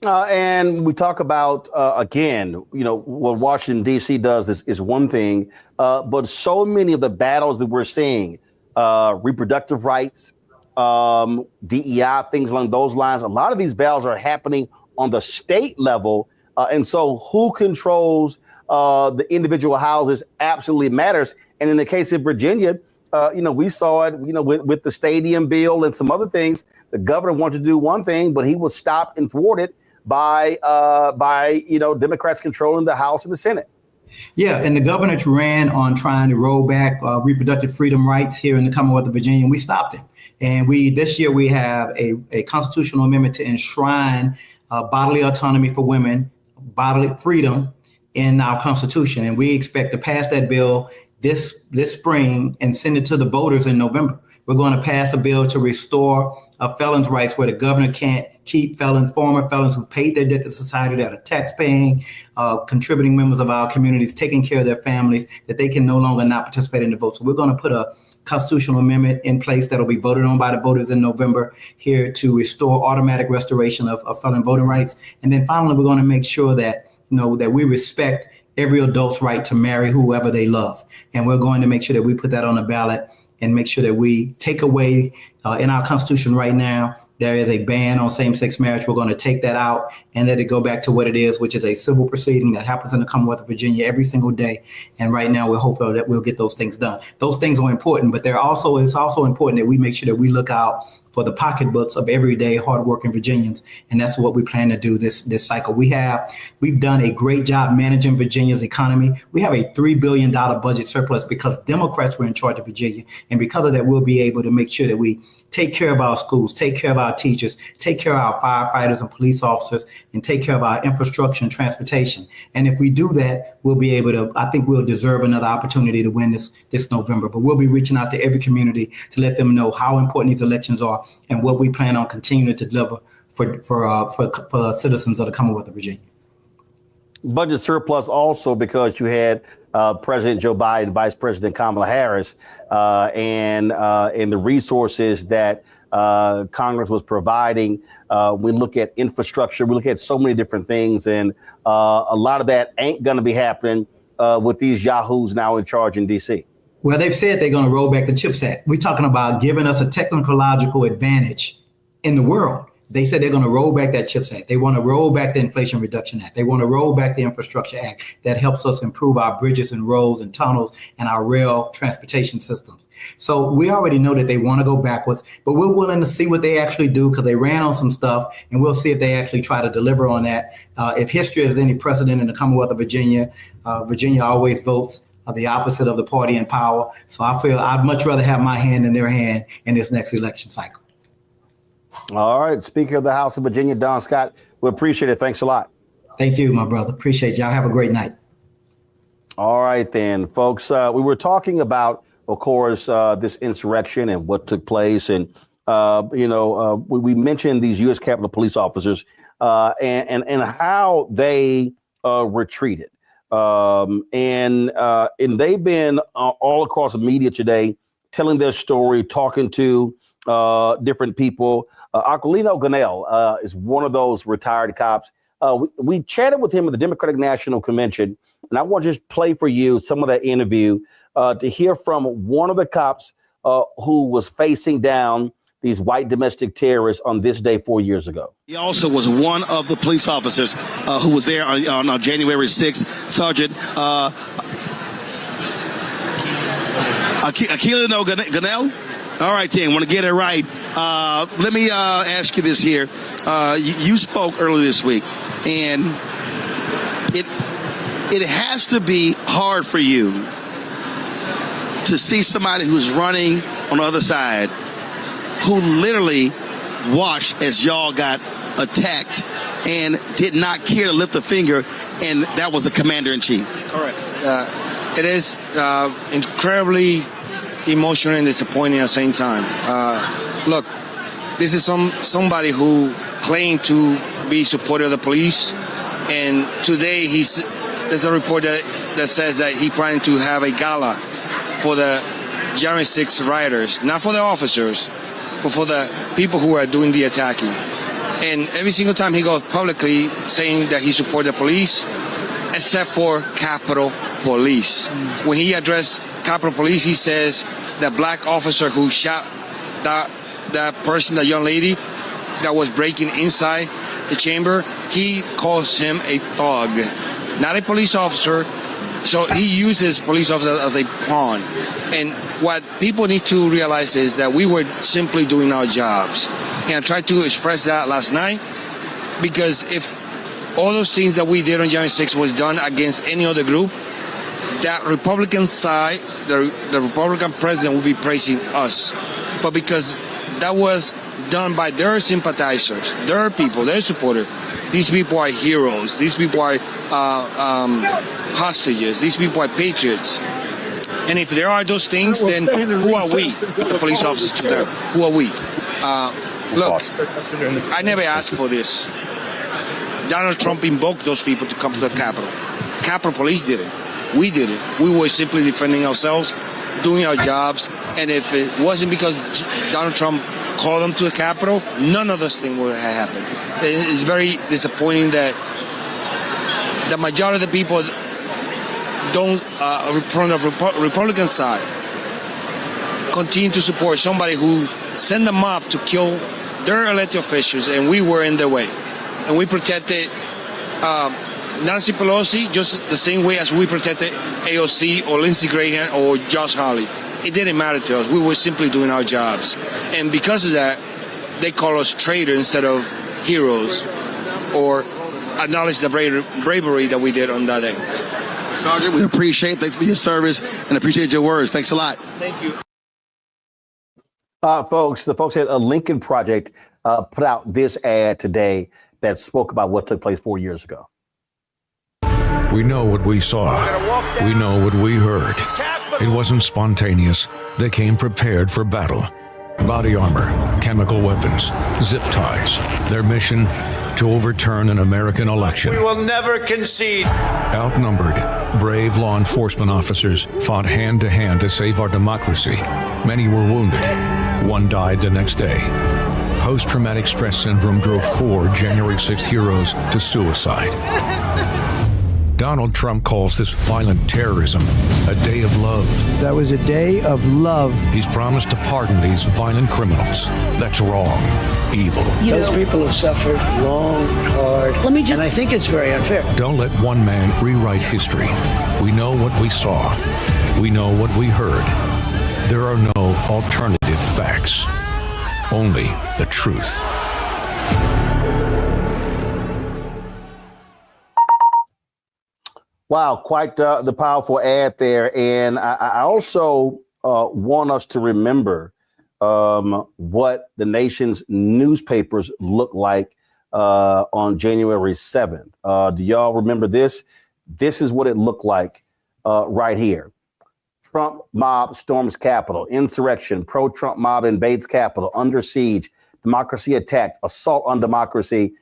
And we talk about, again, what Washington, D.C. does is one thing, but so many of the battles that we're seeing, reproductive rights, DEI, things along those lines, a lot of these battles are happening on the state level. And so who controls the individual houses absolutely matters. And in the case of Virginia, we saw it, with the stadium bill and some other things. The governor wanted to do one thing, but he was stopped and thwarted by Democrats controlling the House and the Senate. Yeah, and the governor ran on trying to roll back reproductive freedom rights here in the Commonwealth of Virginia, and we stopped him. And this year we have a constitutional amendment to enshrine bodily autonomy for women, bodily freedom in our Constitution, and we expect to pass that bill this spring and send it to the voters in November. We're going to pass a bill to restore felons' rights, where the governor can't keep former felons who've paid their debt to society, that are tax-paying, contributing members of our communities, taking care of their families, that they can no longer not participate in the vote. So we're going to put a constitutional amendment in place that'll be voted on by the voters in November here to restore automatic restoration of felon voting rights. And then finally, we're going to make sure that, that we respect every adult's right to marry whoever they love. And we're going to make sure that we put that on the ballot and make sure that we take away in our Constitution right now, there is a ban on same-sex marriage. We're going to take that out and let it go back to what it is, which is a civil proceeding that happens in the Commonwealth of Virginia every single day. And right now, we're hopeful that we'll get those things done. Those things are important, but it's also important that we make sure that we look out for the pocketbooks of everyday hardworking Virginians. And that's what we plan to do this cycle. We've done a great job managing Virginia's economy. We have a $3 billion budget surplus because Democrats were in charge of Virginia. And because of that, we'll be able to make sure that we take care of our schools, take care of our teachers, take care of our firefighters and police officers, and take care of our infrastructure and transportation. And if we do that, we'll be able to, I think we'll deserve another opportunity to win this November. But we'll be reaching out to every community to let them know how important these elections are and what we plan on continuing to deliver for citizens of the Commonwealth of Virginia. Budget surplus also because you had President Joe Biden, Vice President Kamala Harris, and the resources that Congress was providing. We look at infrastructure, we look at so many different things, and a lot of that ain't going to be happening with these yahoos now in charge in D.C. Well, they've said they're going to roll back the CHIPS Act. We're talking about giving us a technological advantage in the world. They said they're going to roll back that CHIPS Act. They want to roll back the Inflation Reduction Act. They want to roll back the Infrastructure Act that helps us improve our bridges and roads and tunnels and our rail transportation systems. So we already know that they want to go backwards, but we're willing to see what they actually do because they ran on some stuff, and we'll see if they actually try to deliver on that. If history has any precedent in the Commonwealth of Virginia, Virginia always votes the opposite of the party in power. So I feel I'd much rather have my hand in their hand in this next election cycle. All right. Speaker of the House of Virginia, Don Scott, we appreciate it. Thanks a lot. Thank you, my brother. Appreciate y'all. Have a great night. All right, then, folks. We were talking about, of course, this insurrection and what took place. And, we mentioned these U.S. Capitol police officers and how they were treated. And they've been all across the media today telling their story, talking to different people. Aquilino Gonell is one of those retired cops. We chatted with him at the Democratic National Convention, and I want to just play for you some of that interview to hear from one of the cops who was facing down these white domestic terrorists on this day 4 years ago. He also was one of the police officers who was there on January 6th. Sergeant Aquilino Gonell? All right, then, want to get it right. Let me ask you this here. You spoke earlier this week, and it has to be hard for you to see somebody who's running on the other side who literally watched as y'all got attacked and did not care to lift a finger, and that was the commander-in-chief. Correct. It is incredibly emotional and disappointing at the same time. Look, this is somebody who claimed to be supporter of the police, and today there's a report that says that he planned to have a gala for the January 6th rioters, not for the officers, but for the people who are doing the attacking. And every single time he goes publicly saying that he supports the police, except for Capitol Police. When he addressed Capitol Police, he says the black officer who shot that person, the young lady that was breaking inside the chamber, he calls him a thug, not a police officer. So he uses police officers as a pawn. And what people need to realize is that we were simply doing our jobs. And I tried to express that last night, because if all those things that we did on January 6th was done against any other group, that Republican side, the Republican president will be praising us. But because that was done by their sympathizers, their people, their supporters, These people are heroes. These people are hostages. These people are patriots. And if there are those things, then who are we, the police officers, to them? Who are we? Look, I never asked for this. Donald Trump invoked those people to come to the Capitol. Capitol Police did it. We did it. We were simply defending ourselves, doing our jobs. And if it wasn't because Donald Trump called them to the Capitol, none of this thing would have happened. It's very disappointing that the majority of the people don't, from the Republican side, continue to support somebody who sent them up to kill their elected officials, and we were in their way. And we protected Nancy Pelosi just the same way as we protected AOC or Lindsey Graham or Josh Hawley. It didn't matter to us. We were simply doing our jobs. And because of that, they call us traitors instead of heroes, or acknowledge the bravery that we did on that day. Sergeant, we appreciate it. Thanks for your service and appreciate your words. Thanks a lot. Thank you. Folks, the folks at a Lincoln Project put out this ad today that spoke about what took place 4 years ago. We know what we saw. We know what we heard. It wasn't spontaneous. They came prepared for battle. Body armor, chemical weapons, zip ties. Their mission, to overturn an American election. We will never concede. Outnumbered, brave law enforcement officers fought hand to hand to save our democracy. Many were wounded. One died the next day. Post-traumatic stress syndrome drove 4 January 6th heroes to suicide. Donald Trump calls this violent terrorism a day of love. That was a day of love. He's promised to pardon these violent criminals. That's wrong. Evil. Those people have suffered long, hard, and I think it's very unfair. Don't let one man rewrite history. We know what we saw. We know what we heard. There are no alternative facts. Only the truth. Wow, quite the powerful ad there. And I also want us to remember what the nation's newspapers look like on January 7th. Do y'all remember this? This is what it looked like right here. Trump mob storms Capitol, insurrection, pro-Trump mob invades Capitol, under siege, democracy attacked, assault on democracy,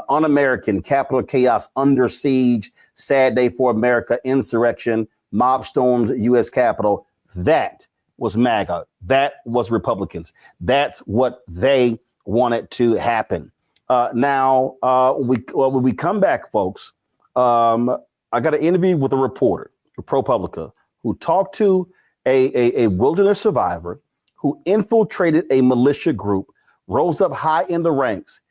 un-American, Capitol chaos, under siege, sad day for America, insurrection, mob storms U.S. Capitol. That was MAGA. That was Republicans. That's what they wanted to happen. Now, when we come back, folks, I got an interview with a reporter for ProPublica who talked to a wilderness survivor who infiltrated a militia group, rose up high in the ranks.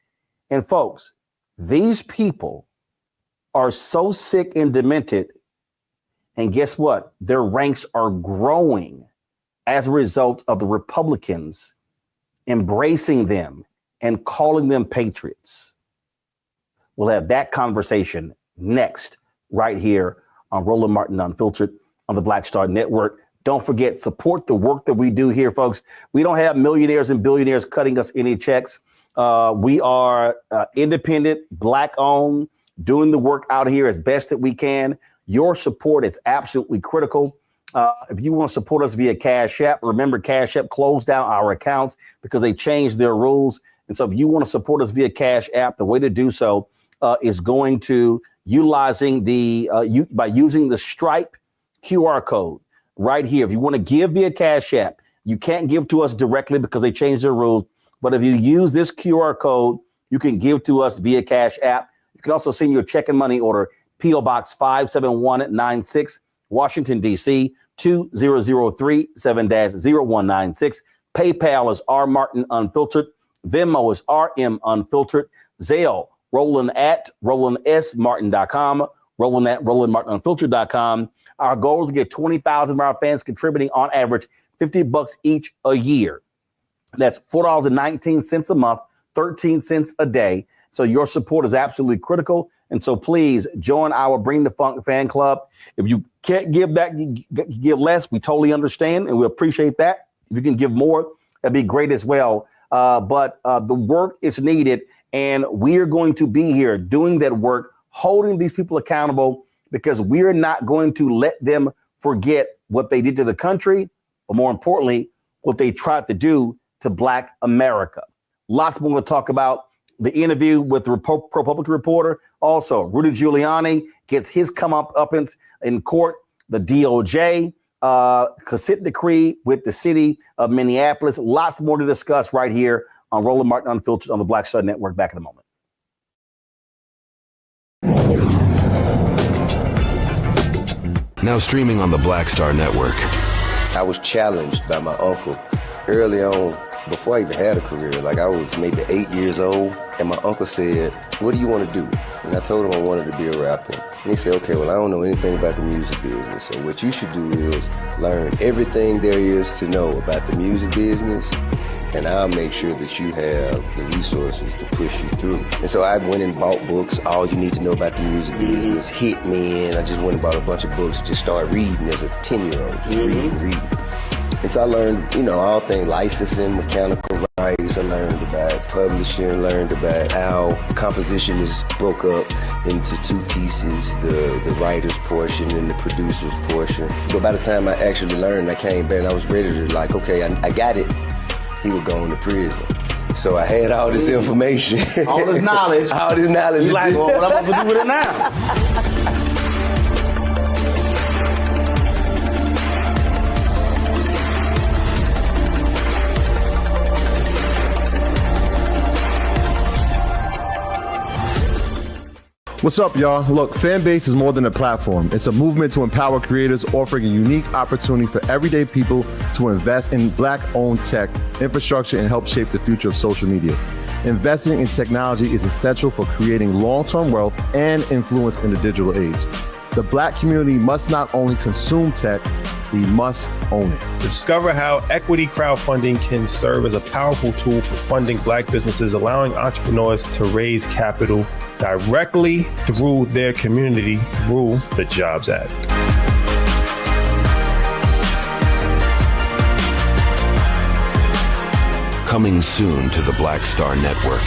And folks, these people are so sick and demented. And guess what? Their ranks are growing as a result of the Republicans embracing them and calling them patriots. We'll have that conversation next, right here on Roland Martin Unfiltered on the Black Star Network. Don't forget, support the work that we do here, folks. We don't have millionaires and billionaires cutting us any checks. We are independent, Black-owned, doing the work out here as best that we can. Your support is absolutely critical. If you want to support us via Cash App, remember Cash App closed down our accounts because they changed their rules. And so if you want to support us via Cash App, the way to do so is going to utilizing by using the Stripe QR code right here. If you want to give via Cash App, you can't give to us directly because they changed their rules. But if you use this QR code, you can give to us via Cash App. You can also send your check and money order, P.O. Box 57196, Washington, D.C., 20037-0196. PayPal is R Martin Unfiltered. Venmo is RM Unfiltered. Zelle, Roland at RolandSMartin.com. Roland at RolandMartinUnfiltered.com. Our goal is to get 20,000 of our fans contributing on average $50 each a year. That's $4.19 a month, 13 cents a day. So your support is absolutely critical. And so please join our Bring the Funk fan club. If you can't give back, give less, we totally understand and we appreciate that. If you can give more, that'd be great as well. But the work is needed. And we're going to be here doing that work, holding these people accountable, because we're not going to let them forget what they did to the country, but more importantly, what they tried to do to Black America. Lots more to talk about. The interview with the ProPublica reporter. Also, Rudy Giuliani gets his comeuppance in court. The DOJ consent decree with the city of Minneapolis. Lots more to discuss right here on Roland Martin Unfiltered on the Black Star Network. Back in a moment. Now streaming on the Black Star Network. I was challenged by my uncle early on, before I even had a career. Like, I was maybe 8 years old, and my uncle said, "What do you want to do?" And I told him I wanted to be a rapper. And he said, "Okay, well, I don't know anything about the music business, so what you should do is learn everything there is to know about the music business, and I'll make sure that you have the resources to push you through." And so I went and bought books, All You Need to Know About the Music Business, Hit Me In. I just went and bought a bunch of books, just started reading as a 10-year-old, just reading. And so I learned, all things licensing, mechanical rights. I learned about publishing, learned about how composition is broke up into two pieces, the writer's portion and the producer's portion. But by the time I actually learned, I came back and I was ready to okay, I got it. He was going to prison. So I had all this information. All this knowledge. All this knowledge. You like, well, what I'm going to do with it now? What's up, y'all? Look, Fanbase is more than a platform. It's a movement to empower creators, offering a unique opportunity for everyday people to invest in Black-owned tech, infrastructure, and help shape the future of social media. Investing in technology is essential for creating long-term wealth and influence in the digital age. The Black community must not only consume tech, we must own it. Discover how equity crowdfunding can serve as a powerful tool for funding Black businesses, allowing entrepreneurs to raise capital directly through their community through the Jobs Act. Coming soon to the Black Star Network.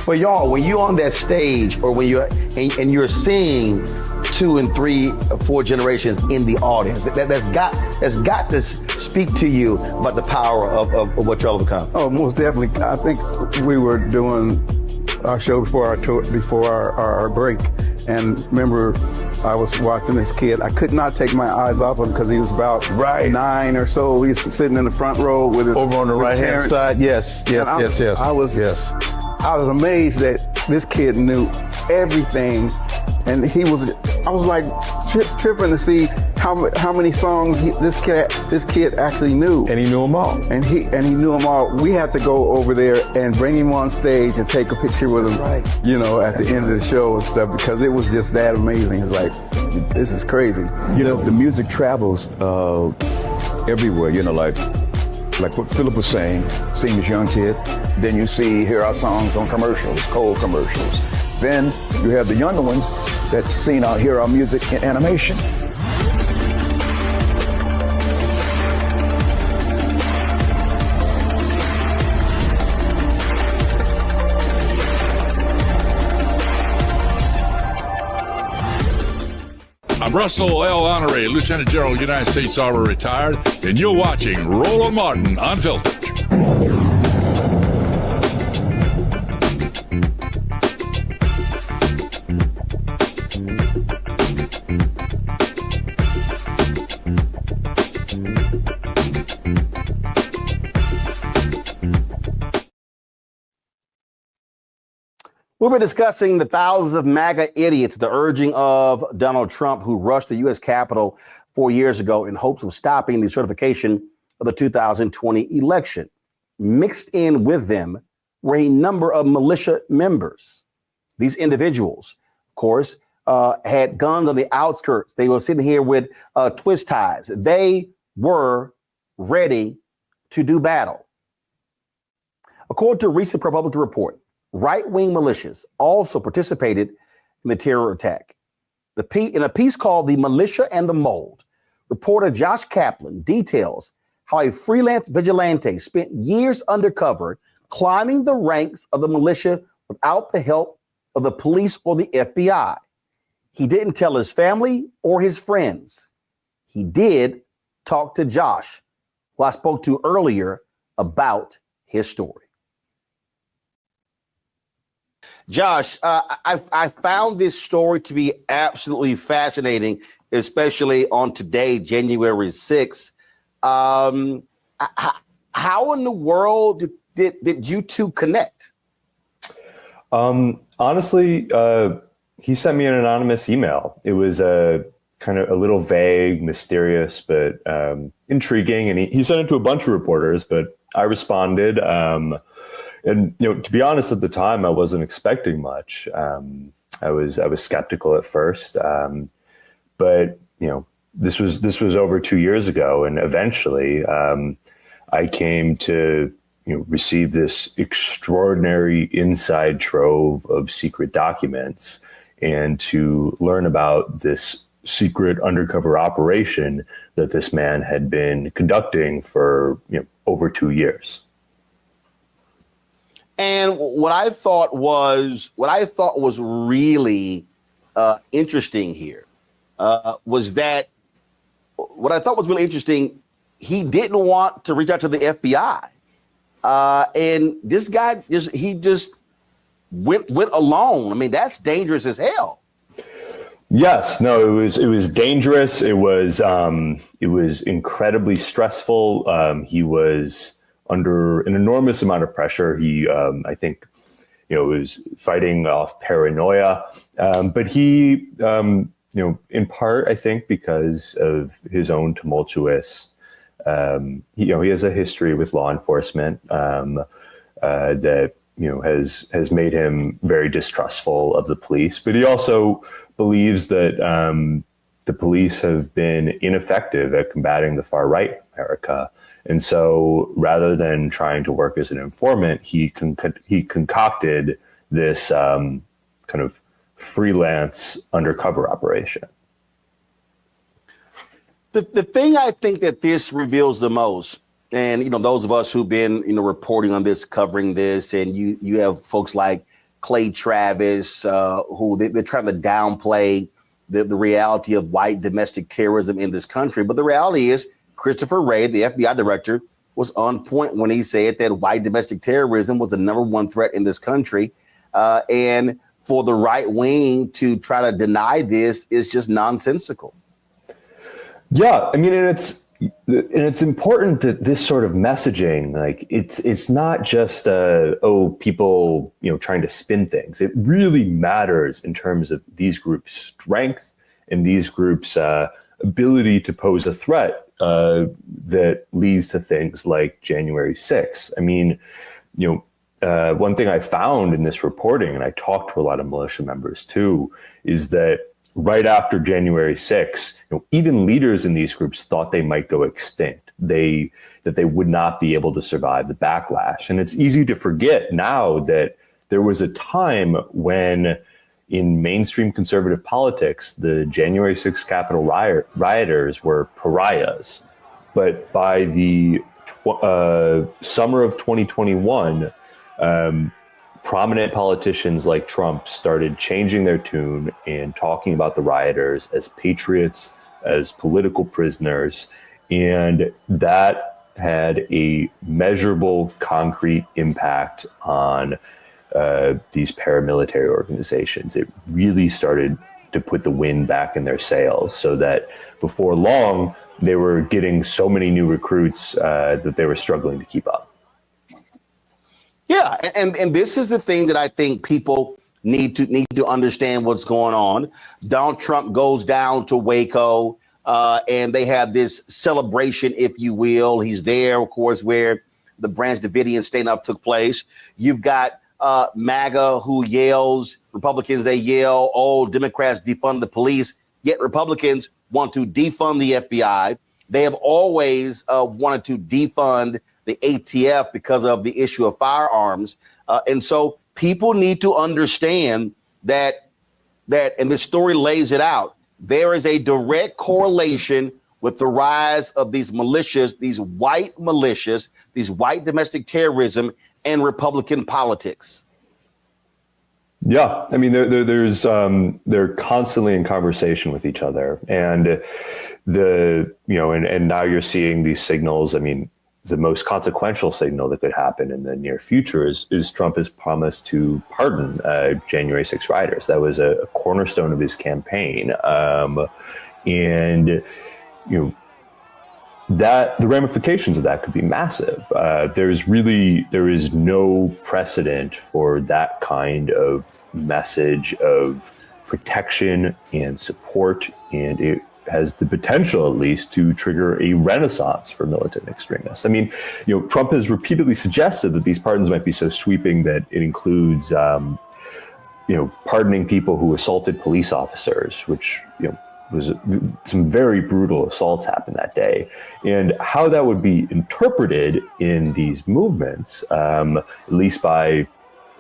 Well, y'all, when you're on that stage, or when you're and you're seeing 2 and 3 or 4 generations in the audience, that's got to speak to you about the power of what y'all have become. Oh, most definitely. I think we were doing our show before our tour, before our break, and remember, I was watching this kid. I could not take my eyes off him because he was about 9 or so. He was sitting in the front row with his over on the right hand side. Yes. I was amazed that this kid knew everything, and I was like tripping to see how many songs this kid actually knew. And he knew them all. And he knew them all. We had to go over there and bring him on stage and take a picture with him, at the end of the show and stuff, because it was just that amazing. It's like, this is crazy. The music travels everywhere, like what Philip was saying, seeing this young kid, then you hear our songs on commercials, cold commercials. Then you have the younger ones that hear our music in animation. I'm Russell L. Honoré, Lieutenant General, United States Army, retired, and you're watching Roland Martin Unfiltered. We'll be discussing the thousands of MAGA idiots, the urging of Donald Trump, who rushed the U.S. Capitol 4 years ago in hopes of stopping the certification of the 2020 election. Mixed in with them were a number of militia members. These individuals, of course, had guns on the outskirts. They were sitting here with twist ties. They were ready to do battle. According to a recent ProPublica report, right-wing militias also participated in the terror attack. In a piece called "The Militia and the Mold," reporter Josh Kaplan details how a freelance vigilante spent years undercover, climbing the ranks of the militia without the help of the police or the FBI. He didn't tell his family or his friends. He did talk to Josh, who I spoke to earlier, about his story. Josh, I found this story to be absolutely fascinating, especially on today, January 6th. How in the world did you two connect? Honestly, he sent me an anonymous email. It was kind of a little vague, mysterious, but intriguing. And he sent it to a bunch of reporters, but I responded. And to be honest, at the time, I wasn't expecting much. I was skeptical at first, but this was over 2 years ago, and eventually, I came to receive this extraordinary inside trove of secret documents, and to learn about this secret undercover operation that this man had been conducting for over 2 years. And what I thought was really interesting here was that what I thought was really interesting, he didn't want to reach out to the FBI. And this guy just went alone. I mean, that's dangerous as hell. Yes, no, it was dangerous. It was incredibly stressful. He was under an enormous amount of pressure. He, I think, was fighting off paranoia. But he, in part, I think, because of his own tumultuous, he has a history with law enforcement that has made him very distrustful of the police. But he also believes that the police have been ineffective at combating the far right in America. And so rather than trying to work as an informant, he concocted this kind of freelance undercover operation. The thing I think that this reveals the most, and those of us who've been reporting on this, covering this, and you have folks like Clay Travis, who they're trying to downplay the reality of white domestic terrorism in this country. But the reality is, Christopher Wray, the FBI director, was on point when he said that white domestic terrorism was the number one threat in this country. And for the right wing to try to deny this is just nonsensical. Yeah, I mean, and it's important that this sort of messaging, like it's not just people trying to spin things. It really matters in terms of these groups' strength and these groups' ability to pose a threat that leads to things like January 6th. I mean, one thing I found in this reporting, and I talked to a lot of militia members too, is that right after January 6th, even leaders in these groups thought they might go extinct. That they would not be able to survive the backlash. And it's easy to forget now that there was a time when in mainstream conservative politics, the January 6th Capitol rioters were pariahs. But by the summer of 2021, prominent politicians like Trump started changing their tune and talking about the rioters as patriots, as political prisoners. And that had a measurable, concrete impact on these paramilitary organizations. It really started to put the wind back in their sails, so that before long, they were getting so many new recruits that they were struggling to keep up. Yeah, and this is the thing that I think people need to understand what's going on. Donald Trump goes down to Waco, and they have this celebration, if you will. He's there, of course, where the Branch Davidian standoff took place. You've got MAGA who yells, Republicans, they yell, oh, Democrats defund the police, yet Republicans want to defund the FBI. They have always wanted to defund the ATF because of the issue of firearms. And so people need to understand that, and this story lays it out, there is a direct correlation with the rise of these militias, these white militias, these white domestic terrorism, and Republican politics. Yeah, I mean, they're constantly in conversation with each other, and and now you're seeing these signals. I mean, the most consequential signal that could happen in the near future is Trump has promised to pardon January 6 rioters. That was a cornerstone of his campaign, and that the ramifications of that could be massive. There is no precedent for that kind of message of protection and support, and it has the potential, at least, to trigger a renaissance for militant extremists. I mean, Trump has repeatedly suggested that these pardons might be so sweeping that it includes, pardoning people who assaulted police officers, which, was some very brutal assaults happened that day. And how that would be interpreted in these movements, at least by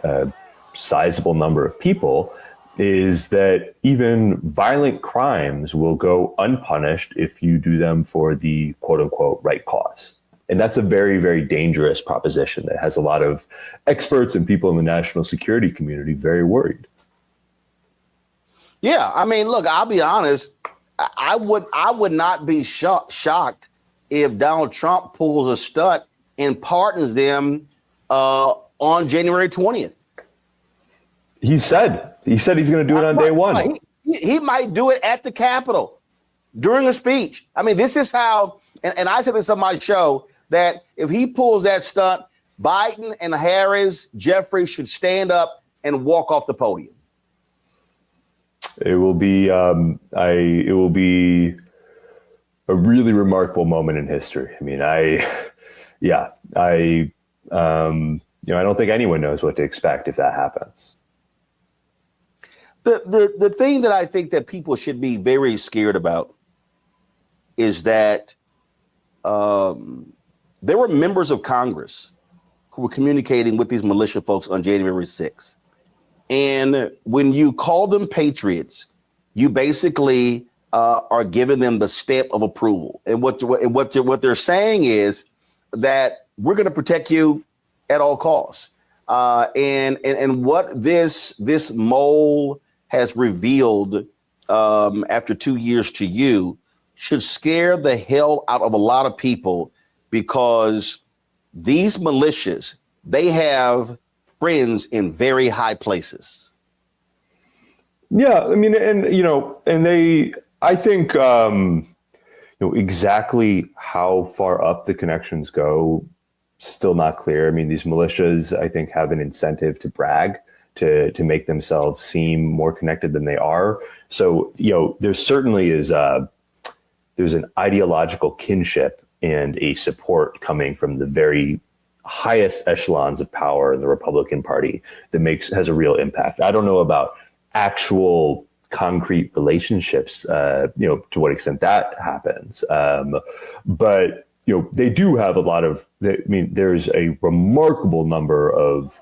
a sizable number of people, is that even violent crimes will go unpunished if you do them for the quote unquote right cause. And that's a very, very dangerous proposition that has a lot of experts and people in the national security community very worried. Yeah, I mean, look, I'll be honest. I would not be shocked if Donald Trump pulls a stunt and pardons them on January 20th. He said he's going to do it on day one. He might do it at the Capitol during a speech. I mean, this is how, and I said this on my show, that if he pulls that stunt, Biden and Harris, Jeffrey should stand up and walk off the podium. It will be a really remarkable moment in history. I mean, I don't think anyone knows what to expect if that happens. The thing that I think that people should be very scared about is that there were members of Congress who were communicating with these militia folks on January 6th. And when you call them patriots, you basically are giving them the stamp of approval. And what they're saying is that we're going to protect you at all costs. And what this mole has revealed after 2 years to you should scare the hell out of a lot of people, because these militias, they have friends in very high places. Yeah, I mean, I think exactly how far up the connections go, still not clear. I mean, these militias, I think, have an incentive to brag, to make themselves seem more connected than they are. So, there certainly is there's an ideological kinship and a support coming from the very highest echelons of power in the Republican Party that has a real impact. I don't know about actual concrete relationships, to what extent that happens. But they do have a lot of, there's a remarkable number of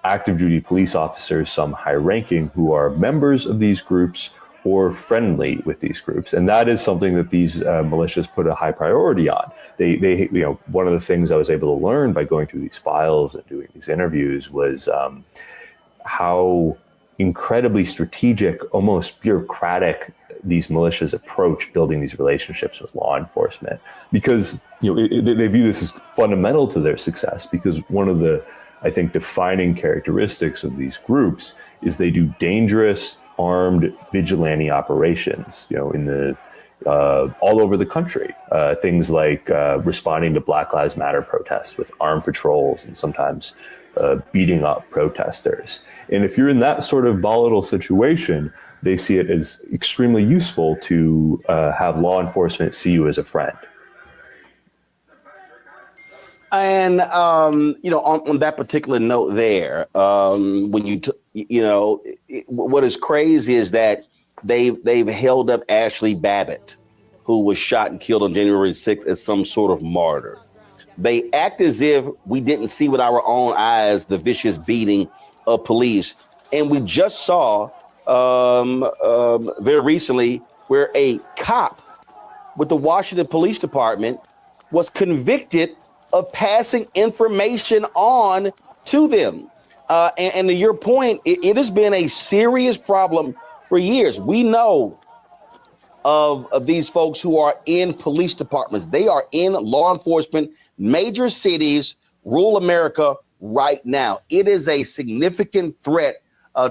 active duty police officers, some high ranking, who are members of these groups or friendly with these groups. And that is something that these militias put a high priority on. They one of the things I was able to learn by going through these files and doing these interviews was how incredibly strategic, almost bureaucratic these militias approach building these relationships with law enforcement, because they view this as fundamental to their success. Because one of the, I think, defining characteristics of these groups is they do dangerous armed vigilante operations, in the all over the country. Things like responding to Black Lives Matter protests with armed patrols and sometimes beating up protesters. And if you're in that sort of volatile situation, they see it as extremely useful to have law enforcement see you as a friend. And, on that particular note there, when what is crazy is that they've held up Ashley Babbitt, who was shot and killed on January 6th, as some sort of martyr. They act as if we didn't see with our own eyes the vicious beating of police. And we just saw very recently where a cop with the Washington Police Department was convicted of passing information on to them. And to your point, it has been a serious problem for years. We know of these folks who are in police departments. They are in law enforcement, major cities, rural America right now. It is a significant threat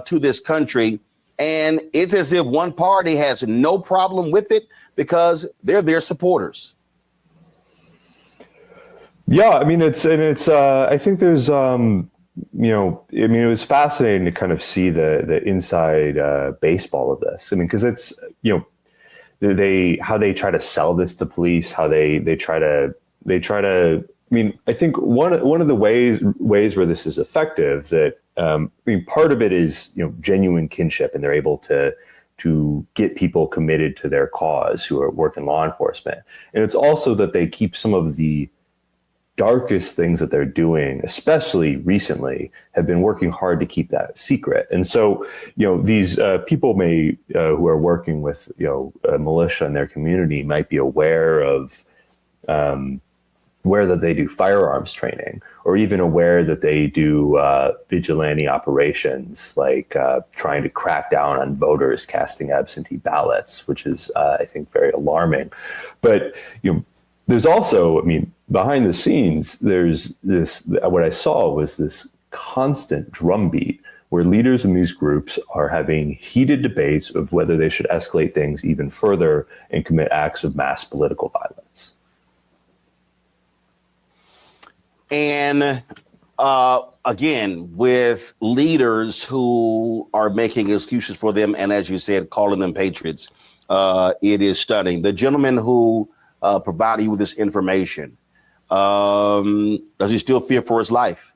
to this country. And it's as if one party has no problem with it because they're their supporters. Yeah, I mean, I think there's, it was fascinating to kind of see the inside baseball of this. I mean, because it's, how they try to sell this to police, how they try to, I mean, I think one of the ways where this is effective that, part of it is, genuine kinship, and they're able to get people committed to their cause who work in law enforcement. And it's also that they keep some of the darkest things that they're doing, especially recently, have been working hard to keep that secret. And so, these people who are working with, a militia in their community might be aware of that they do firearms training, or even aware that they do vigilante operations, like trying to crack down on voters casting absentee ballots, which is, I think, very alarming. But, there's also, behind the scenes, there's this, what I saw was this constant drumbeat where leaders in these groups are having heated debates of whether they should escalate things even further and commit acts of mass political violence. And again, with leaders who are making excuses for them, and as you said, calling them patriots, it is stunning. The gentleman who provided you with this information, does he still fear for his life?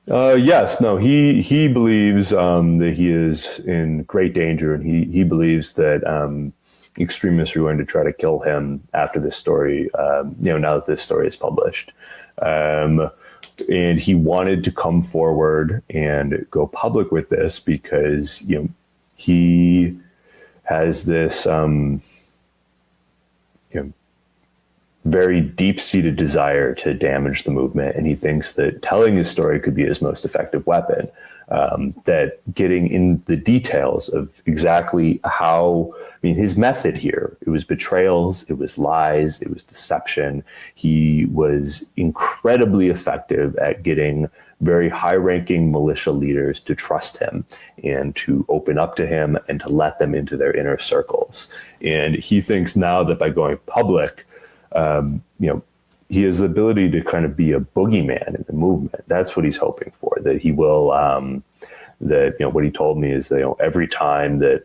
Yes, no, he believes that he is in great danger, and he believes that extremists are going to try to kill him after this story, now that this story is published. And he wanted to come forward and go public with this because, he has this, very deep-seated desire to damage the movement, and he thinks that telling his story could be his most effective weapon. That getting in the details of exactly how, his method here, it was betrayals, it was lies, it was deception. He was incredibly effective at getting very high-ranking militia leaders to trust him and to open up to him and to let them into their inner circles. And he thinks now that by going public, he has the ability to kind of be a boogeyman in the movement. That's what he's hoping for, that he will, what he told me is that, every time that,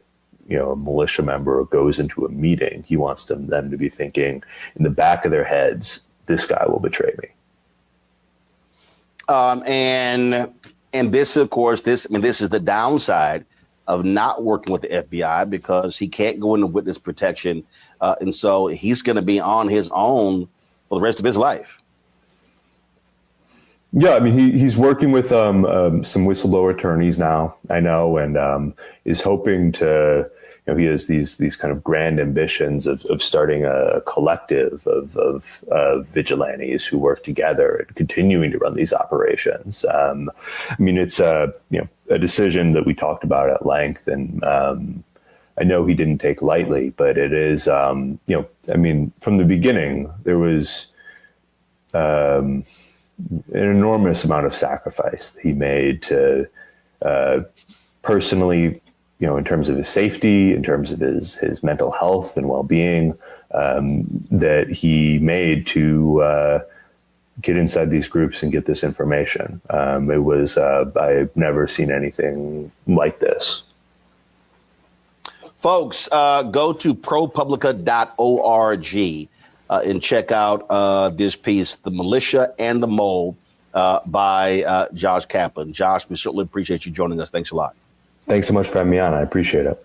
a militia member goes into a meeting, he wants them to be thinking in the back of their heads, this guy will betray me. And this, of course, this is the downside of not working with the FBI, because he can't go into witness protection. And so he's going to be on his own for the rest of his life. Yeah, he's working with some whistleblower attorneys now, I know, and is hoping to, he has these kind of grand ambitions of starting a collective of vigilantes who work together and continuing to run these operations. It's a decision that we talked about at length, and I know he didn't take lightly, but it is, from the beginning, there was an enormous amount of sacrifice that he made to personally, in terms of his safety, in terms of his mental health and well-being, that he made to get inside these groups and get this information. It was, I've never seen anything like this. Folks, go to ProPublica.org and check out this piece, The Militia and the Mole, by Josh Kaplan. Josh, we certainly appreciate you joining us. Thanks a lot. Thanks so much for having me on. I appreciate it.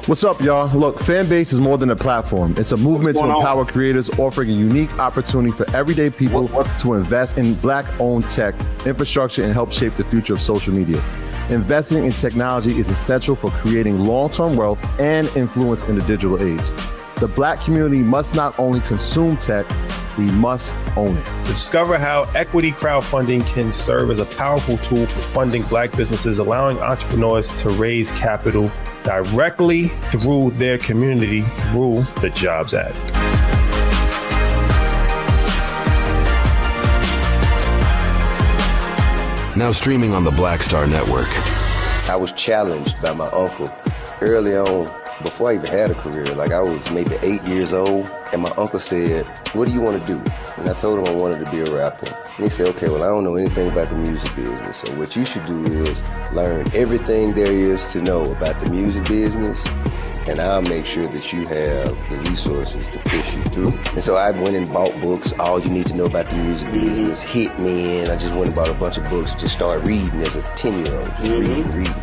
What's up, y'all? Look, Fanbase is more than a platform. It's a movement to empower creators, offering a unique opportunity for everyday people to invest in Black-owned tech, infrastructure, and help shape the future of social media. Investing in technology is essential for creating long-term wealth and influence in the digital age. The Black community must not only consume tech, we must own it. Discover how equity crowdfunding can serve as a powerful tool for funding Black businesses, allowing entrepreneurs to raise capital directly through their community through the Jobs Act. Now streaming on the Black Star Network. I was challenged by my uncle early on, before I even had a career. Like, I was maybe 8 years old, and my uncle said, "What do you want to do?" And I told him I wanted to be a rapper. And he said, "Okay, well, I don't know anything about the music business, so what you should do is learn everything there is to know about the music business, and I'll make sure that you have the resources to push you through." And so I went and bought books, All You Need to Know About the Music Business, hit me, and I just went and bought a bunch of books to start reading as a 10-year-old, just reading.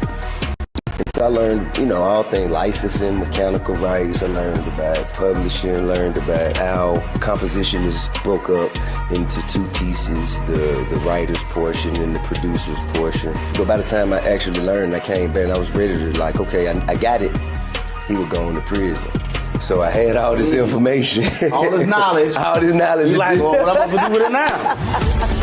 And so I learned, all things licensing, mechanical rights. I learned about publishing, learned about how composition is broke up into two pieces, the writer's portion and the producer's portion. But by the time I actually learned, I came back and I was ready to okay, I got it. He was going to prison. So I had all this information. All this knowledge. All this knowledge. You like, well, what am I supposed to do with it now?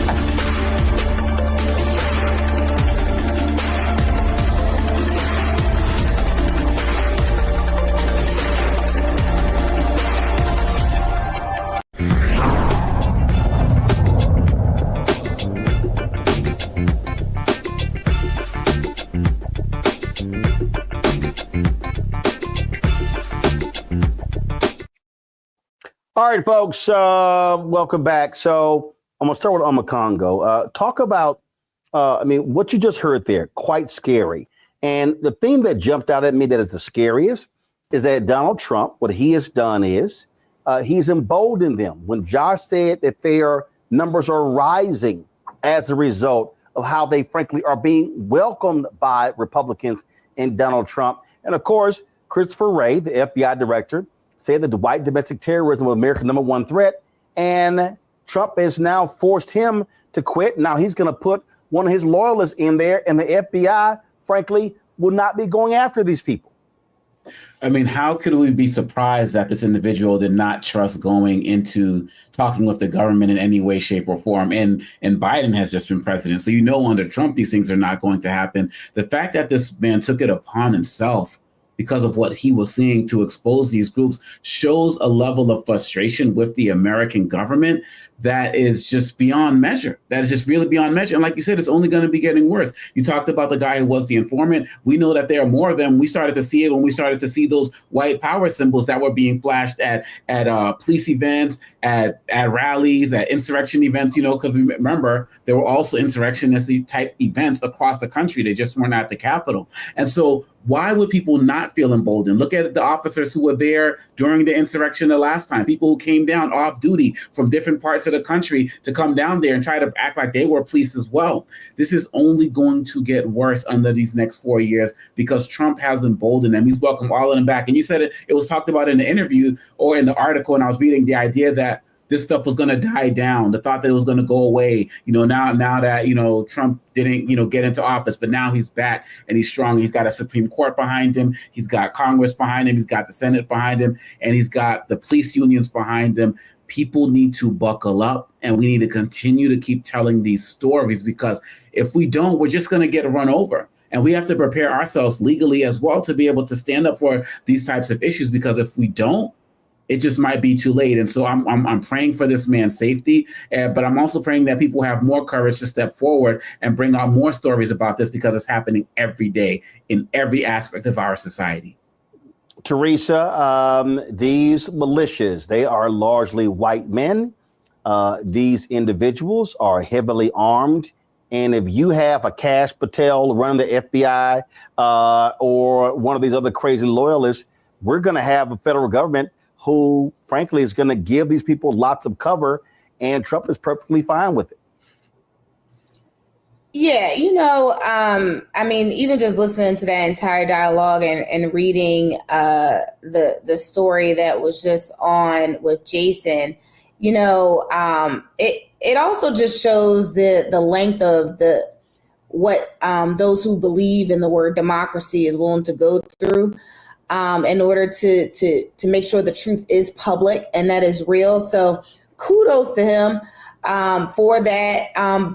All right, folks, welcome back. So I'm going to start with Omakongo. Talk about, what you just heard there, quite scary. And the thing that jumped out at me that is the scariest is that Donald Trump, what he has done is he's emboldened them. When Josh said that their numbers are rising as a result of how they, frankly, are being welcomed by Republicans and Donald Trump. And, of course, Christopher Wray, the FBI director, said that the white domestic terrorism was America's #1 threat, and Trump has now forced him to quit. Now he's going to put one of his loyalists in there, and the FBI, frankly, will not be going after these people. I mean, how could we be surprised that this individual did not trust going into talking with the government in any way, shape, or form? And Biden has just been president. So, under Trump, these things are not going to happen. The fact that this man took it upon himself because of what he was seeing to expose these groups shows a level of frustration with the American government that is just beyond measure. That is just really beyond measure. And like you said, it's only going to be getting worse. You talked about the guy who was the informant. We know that there are more of them. We started to see it when we started to see those white power symbols that were being flashed at police events, at rallies, at insurrection events, because remember, there were also insurrectionist type events across the country. They just weren't at the Capitol. And so why would people not feel emboldened? Look at the officers who were there during the insurrection the last time, people who came down off duty from different parts of the country to come down there and try to act like they were police as well. This is only going to get worse under these next 4 years because Trump has emboldened them. He's welcomed all of them back. And you said it was talked about in the interview or in the article, and I was reading the idea that this stuff was going to die down. The thought that it was going to go away. Now that, Trump didn't, get into office, but now he's back and he's strong. He's got a Supreme Court behind him. He's got Congress behind him. He's got the Senate behind him, and he's got the police unions behind him. People need to buckle up, and we need to continue to keep telling these stories, because if we don't, we're just going to get run over. And we have to prepare ourselves legally as well to be able to stand up for these types of issues, because if we don't, it just might be too late. And so I'm praying for this man's safety, but I'm also praying that people have more courage to step forward and bring out more stories about this, because it's happening every day in every aspect of our society. Teresa, these militias, they are largely white men. These individuals are heavily armed. And if you have a Kash Patel running the FBI or one of these other crazy loyalists, we're going to have a federal government who, frankly, is going to give these people lots of cover, and Trump is perfectly fine with it. Yeah, I mean, even just listening to that entire dialogue and reading the story that was just on with Jason, it also just shows the length of what those who believe in the word democracy is willing to go through in order to make sure the truth is public and that is real. So kudos to him for that.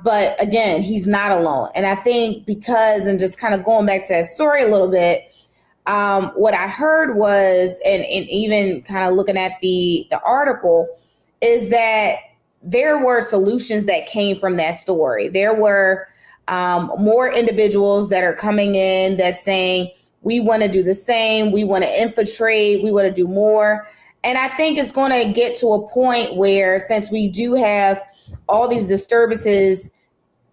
But again, he's not alone. And I think because, and just kind of going back to that story a little bit, what I heard was, and even kind of looking at the article, is that there were solutions that came from that story. There were more individuals that are coming in that's saying, we want to do the same, we want to infiltrate, we want to do more. And I think it's going to get to a point where, since we do have all these disturbances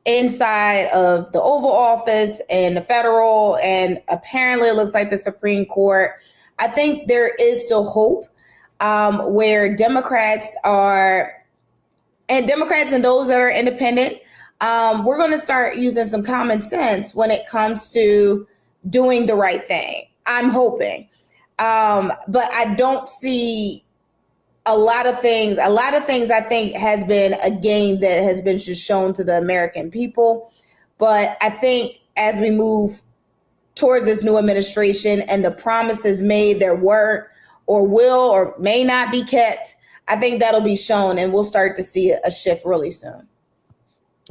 inside of the Oval Office and the federal, and apparently it looks like the Supreme Court, I think there is still hope where Democrats and those that are independent, we're going to start using some common sense when it comes to doing the right thing. I'm hoping. But I don't see a lot of things I think has been a game that has been just shown to the American people. But I think as we move towards this new administration and the promises made that weren't or will or may not be kept, I think that'll be shown and we'll start to see a shift really soon.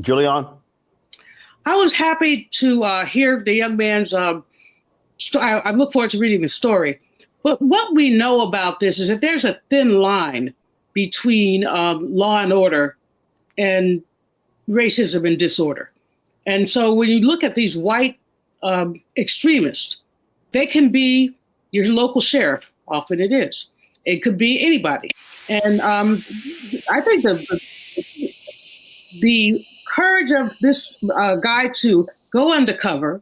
Giuliani? I was happy to hear the young man's I look forward to reading the story. But what we know about this is that there's a thin line between law and order and racism and disorder. And so when you look at these white extremists, they can be your local sheriff. Often it is. It could be anybody. And I think the courage of this guy to go undercover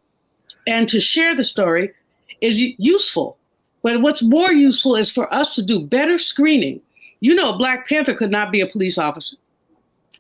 and to share the story is useful. But what's more useful is for us to do better screening. A Black Panther could not be a police officer.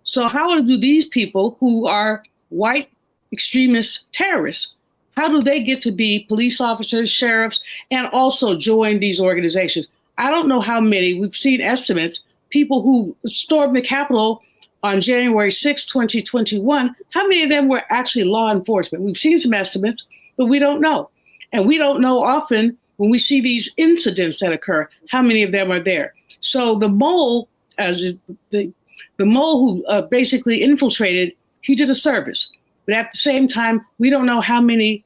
So how do these people who are white extremist terrorists, how do they get to be police officers, sheriffs, and also join these organizations? I don't know how many. We've seen estimates, people who stormed the Capitol on January 6, 2021, how many of them were actually law enforcement? We've seen some estimates, but we don't know. And we don't know often when we see these incidents that occur, how many of them are there. So the mole, the mole who basically infiltrated, he did a service. But at the same time, we don't know how many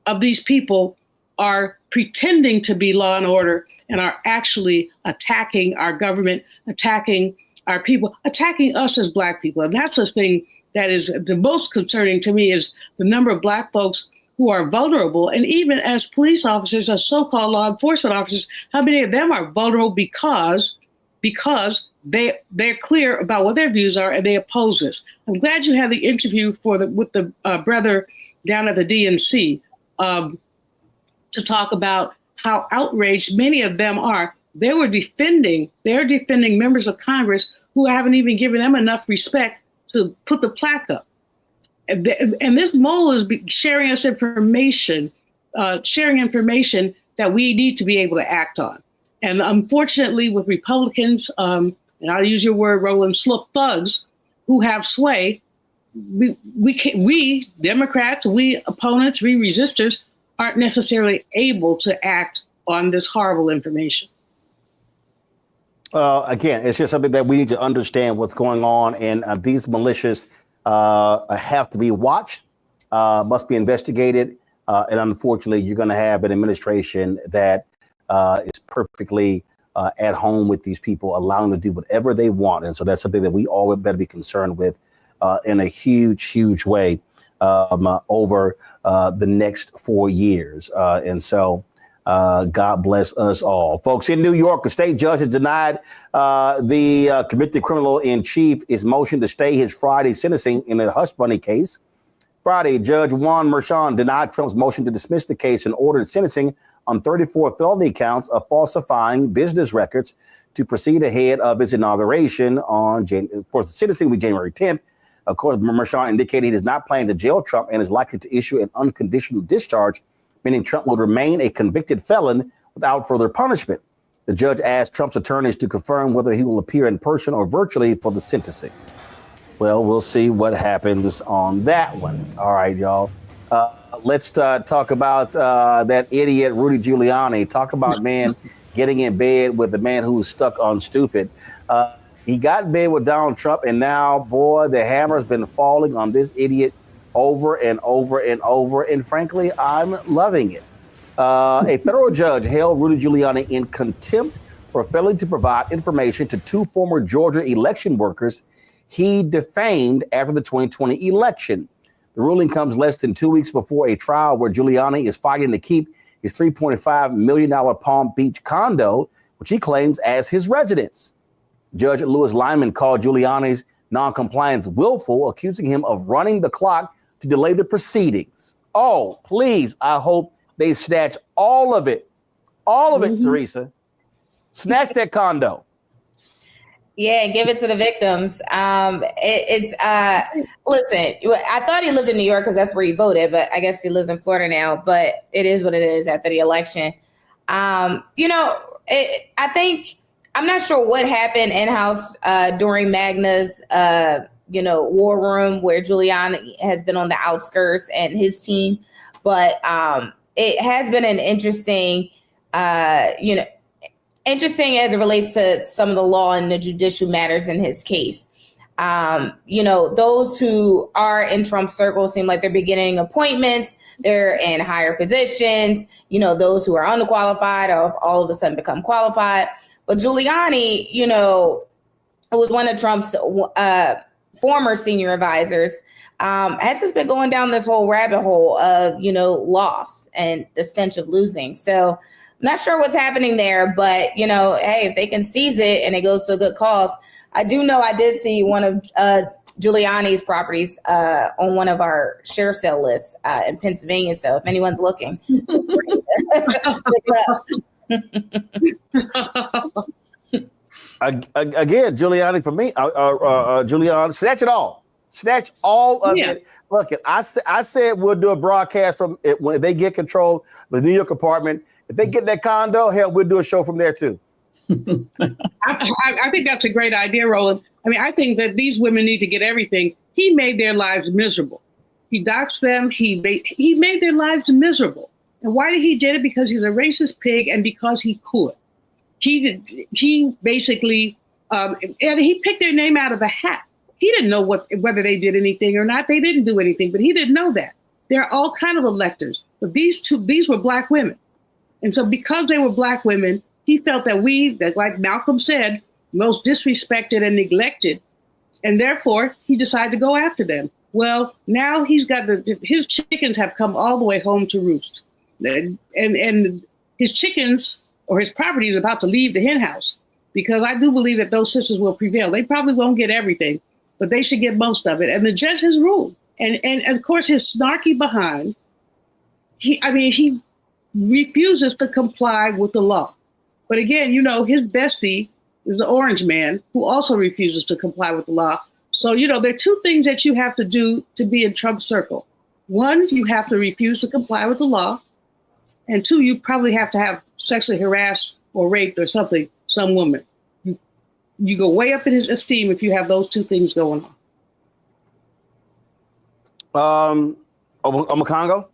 of these people are pretending to be law and order and are actually attacking our government, attacking our people, attacking us as Black people. And that's the thing that is the most concerning to me, is the number of Black folks who are vulnerable. And even as police officers, as so-called law enforcement officers, how many of them are vulnerable because they're clear about what their views are and they oppose this. I'm glad you had the interview with the brother down at the DNC to talk about how outraged many of them are. They're defending members of Congress who haven't even given them enough respect to put the plaque up. And this mole is sharing us information, that we need to be able to act on. And unfortunately, with Republicans, and I'll use your word, Roland, thugs who have sway, we Democrats, we opponents, we resistors aren't necessarily able to act on this horrible information. Again, it's just something that we need to understand what's going on, and these militias have to be watched, must be investigated, and unfortunately, you're going to have an administration that is perfectly at home with these people, allowing them to do whatever they want, and so that's something that we all better be concerned with in a huge way over the next 4 years, and so. God bless us all. Folks, in New York, a state judge has denied the convicted criminal in chief his motion to stay his Friday sentencing in the Hush Money case. Friday, Judge Juan Merchan denied Trump's motion to dismiss the case and ordered sentencing on 34 felony counts of falsifying business records to proceed ahead of his inauguration on January. Of course, the sentencing will be January 10th. Of course, Merchan indicated he does not plan to jail Trump and is likely to issue an unconditional discharge, meaning Trump will remain a convicted felon without further punishment. The judge asked Trump's attorneys to confirm whether he will appear in person or virtually for the sentencing. Well, we'll see what happens on that one. All right, y'all. Let's talk about that idiot Rudy Giuliani. Talk about man getting in bed with the man who's stuck on stupid. He got in bed with Donald Trump, and now, boy, the hammer's been falling on this idiot over and over and over. And frankly, I'm loving it. A federal judge held Rudy Giuliani in contempt for failing to provide information to two former Georgia election workers he defamed after the 2020 election. The ruling comes less than 2 weeks before a trial where Giuliani is fighting to keep his $3.5 million Palm Beach condo, which he claims as his residence. Judge Louis Lyman called Giuliani's noncompliance willful, accusing him of running the clock to delay the proceedings. Oh, please, I hope they snatch all of it. All of it, Teresa. Snatch that condo. Yeah, give it to the victims. Listen, I thought he lived in New York because that's where he voted, but I guess he lives in Florida now. But it is what it is after the election. I think I'm not sure what happened in-house during Magna's, war room where Giuliani has been on the outskirts and his team. But it has been an interesting as it relates to some of the law and the judicial matters in his case. Those who are in Trump's circle seem like they're beginning appointments. They're in higher positions. Those who are underqualified or all of a sudden become qualified. But Giuliani, was one of Trump's former senior advisors, has just been going down this whole rabbit hole of, loss and the stench of losing. So I'm not sure what's happening there, but, hey, if they can seize it and it goes to a good cause. I do know I did see one of Giuliani's properties on one of our sheriff sale lists in Pennsylvania. So if anyone's looking, Again, Giuliani for me, Giuliani, snatch it all. Snatch all of it. Look, I said we'll do a broadcast from it when they get control of the New York apartment. If they get that condo, hell, we'll do a show from there too. I think that's a great idea, Roland. I mean, I think that these women need to get everything. He made their lives miserable. He doxed them. He made their lives miserable. And why did he do it? Because he's a racist pig and because he could. He basically, and he picked their name out of a hat. He didn't know whether they did anything or not. They didn't do anything, but he didn't know that. There are all kind of electors, but these were black women. And so because they were black women, he felt that like Malcolm said, most disrespected and neglected. And therefore, he decided to go after them. Well, now he's got his chickens have come all the way home to roost. And his chickens or his property is about to leave the hen house, because I do believe that those sisters will prevail. They probably won't get everything, but they should get most of it. And the judge has ruled. And of course, his snarky behind, he refuses to comply with the law. But again, his bestie is the orange man who also refuses to comply with the law. So, there are two things that you have to do to be in Trump's circle. One, you have to refuse to comply with the law. And two, you probably have to have sexually harassed or raped or something, some woman. You go way up in his esteem if you have those two things going on. Omakongo?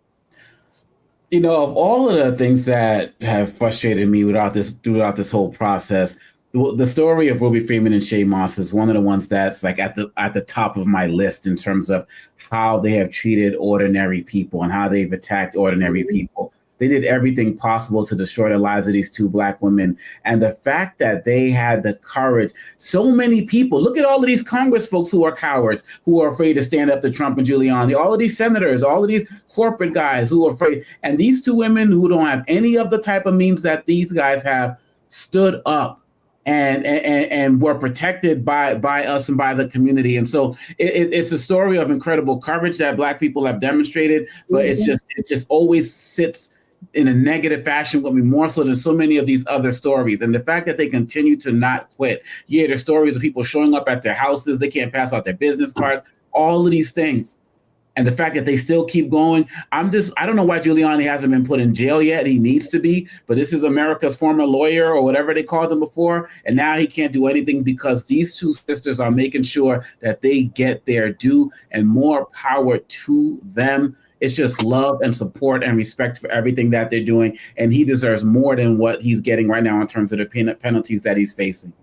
Of all of the things that have frustrated me throughout this whole process, the story of Ruby Freeman and Shay Moss is one of the ones that's like at the top of my list in terms of how they have treated ordinary people and how they've attacked ordinary people. They did everything possible to destroy the lives of these two black women. And the fact that they had the courage, so many people, look at all of these Congress folks who are cowards, who are afraid to stand up to Trump and Giuliani, all of these senators, all of these corporate guys who are afraid. And these two women who don't have any of the type of means that these guys have stood up and were protected by us and by the community. And so it's a story of incredible courage that black people have demonstrated, but it just always sits in a negative fashion with me, more so than so many of these other stories. And the fact that they continue to not quit. Yeah, there's stories of people showing up at their houses. They can't pass out their business cards. all of these things. And the fact that they still keep going, I don't know why Giuliani hasn't been put in jail yet. He needs to be, but this is America's former lawyer or whatever they called him before. And now he can't do anything because these two sisters are making sure that they get their due, and more power to them. It's just love and support and respect for everything that they're doing. And he deserves more than what he's getting right now in terms of the penalties that he's facing.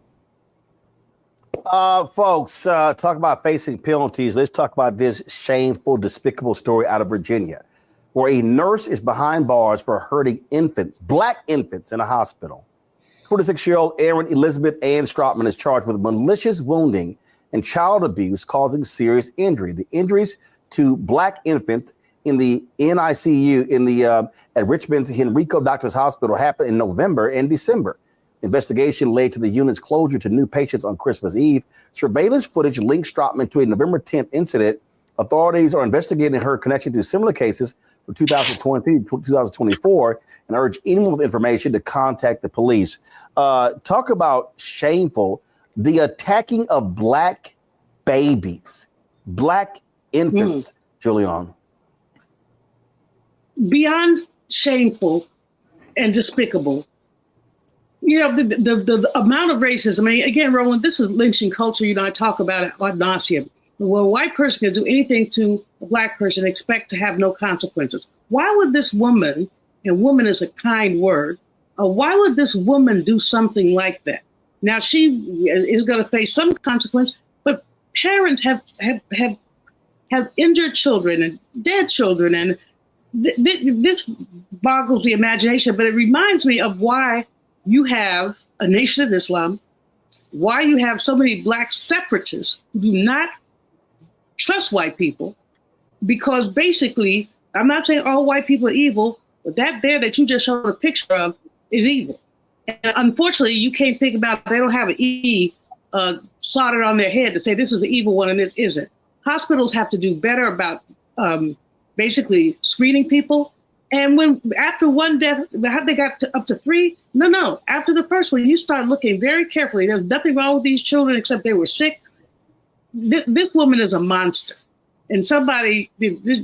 Folks, talk about facing penalties. Let's talk about this shameful, despicable story out of Virginia, where a nurse is behind bars for hurting infants, black infants, in a hospital. 26-year-old Erin Elizabeth Ann Stropman is charged with malicious wounding and child abuse causing serious injury. The injuries to black infants in the NICU at Richmond's Henrico Doctors Hospital happened in November and December. Investigation led to the unit's closure to new patients on Christmas Eve. Surveillance footage linked Stropman to a November 10th incident. Authorities are investigating her connection to similar cases from 2020 to 2024 and urge anyone with information to contact the police. Talk about shameful. The attacking of black babies, black infants, Giuliani. Beyond shameful and despicable. You know, the amount of racism. I mean, again, Roland, this is lynching culture. You know, I talk about it ad nauseum. Well, a white person can do anything to a black person and expect to have no consequences. Why would this woman, and woman is a kind word, why would this woman do something like that? Now, she is going to face some consequence, but parents have injured children and dead children, and this boggles the imagination, but it reminds me of why you have a Nation of Islam, why you have so many black separatists who do not trust white people, because basically, I'm not saying all white people are evil, but that there that you just showed a picture of is evil. And unfortunately, you can't think about, they don't have an E soldered on their head to say this is the evil one and this isn't. Hospitals have to do better about basically screening people. And when after one death, have they got up to 3? No. After the first one, you start looking very carefully. There's nothing wrong with these children except they were sick. This woman is a monster. And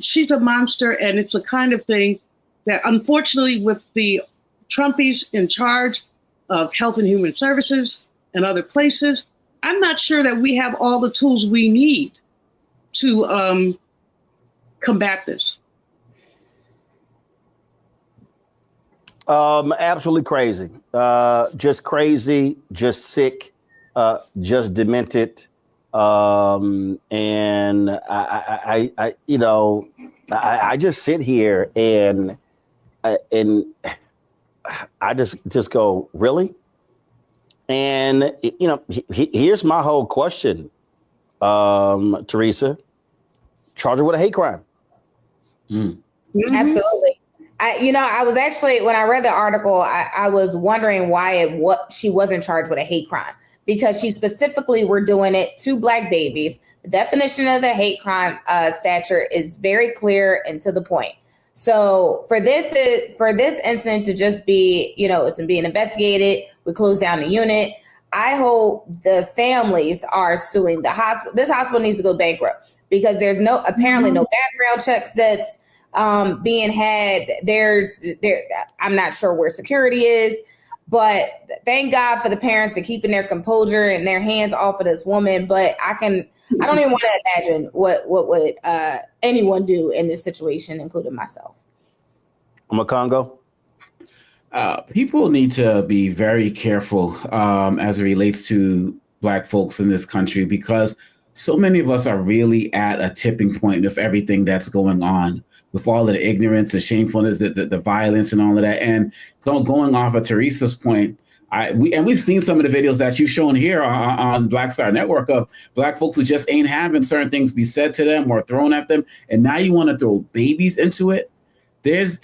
she's a monster. And it's the kind of thing that, unfortunately, with the Trumpies in charge of Health and Human Services and other places, I'm not sure that we have all the tools we need to combat this. Absolutely crazy. Just crazy, just sick, just demented. And I just sit here and I just go, really? And, here's my whole question, Teresa. Charge her with a hate crime. Absolutely. I was actually, when I read the article, I was wondering why she wasn't charged with a hate crime, because she specifically were doing it to black babies. The definition of the hate crime statute is very clear and to the point. So for this incident to just be, it's being investigated, we close down the unit. I hope the families are suing the hospital. This hospital needs to go bankrupt because there's apparently no background checks that's being had. I'm not sure where security is, but thank God for the parents to keeping their composure and their hands off of this woman. But I don't even want to imagine what would anyone do in this situation, including myself. Congo. People need to be very careful as it relates to black folks in this country, because so many of us are really at a tipping point of everything that's going on, with all of the ignorance, the shamefulness, the violence and all of that. And going off of Teresa's point, we've seen some of the videos that you've shown here on Black Star Network of black folks who just ain't having certain things be said to them or thrown at them. And now you want to throw babies into it. There's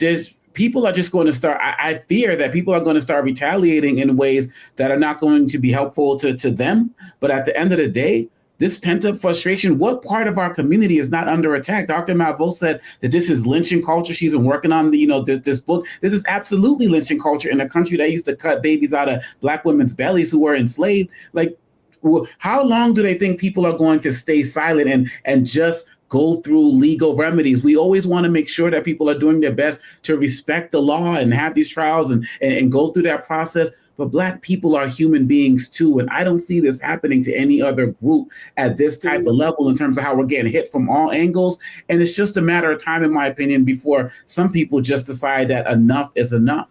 people are just going to start. I fear that people are going to start retaliating in ways that are not going to be helpful to them. But at the end of the day, this pent-up frustration, what part of our community is not under attack? Dr. Malveaux said that this is lynching culture. She's been working on this book. This is absolutely lynching culture in a country that used to cut babies out of black women's bellies who were enslaved. Like, How long do they think people are going to stay silent and just go through legal remedies? We always want to make sure that people are doing their best to respect the law and have these trials and go through that process. But Black people are human beings too. And I don't see this happening to any other group at this type of level in terms of how we're getting hit from all angles. And it's just a matter of time, in my opinion, before some people just decide that enough is enough.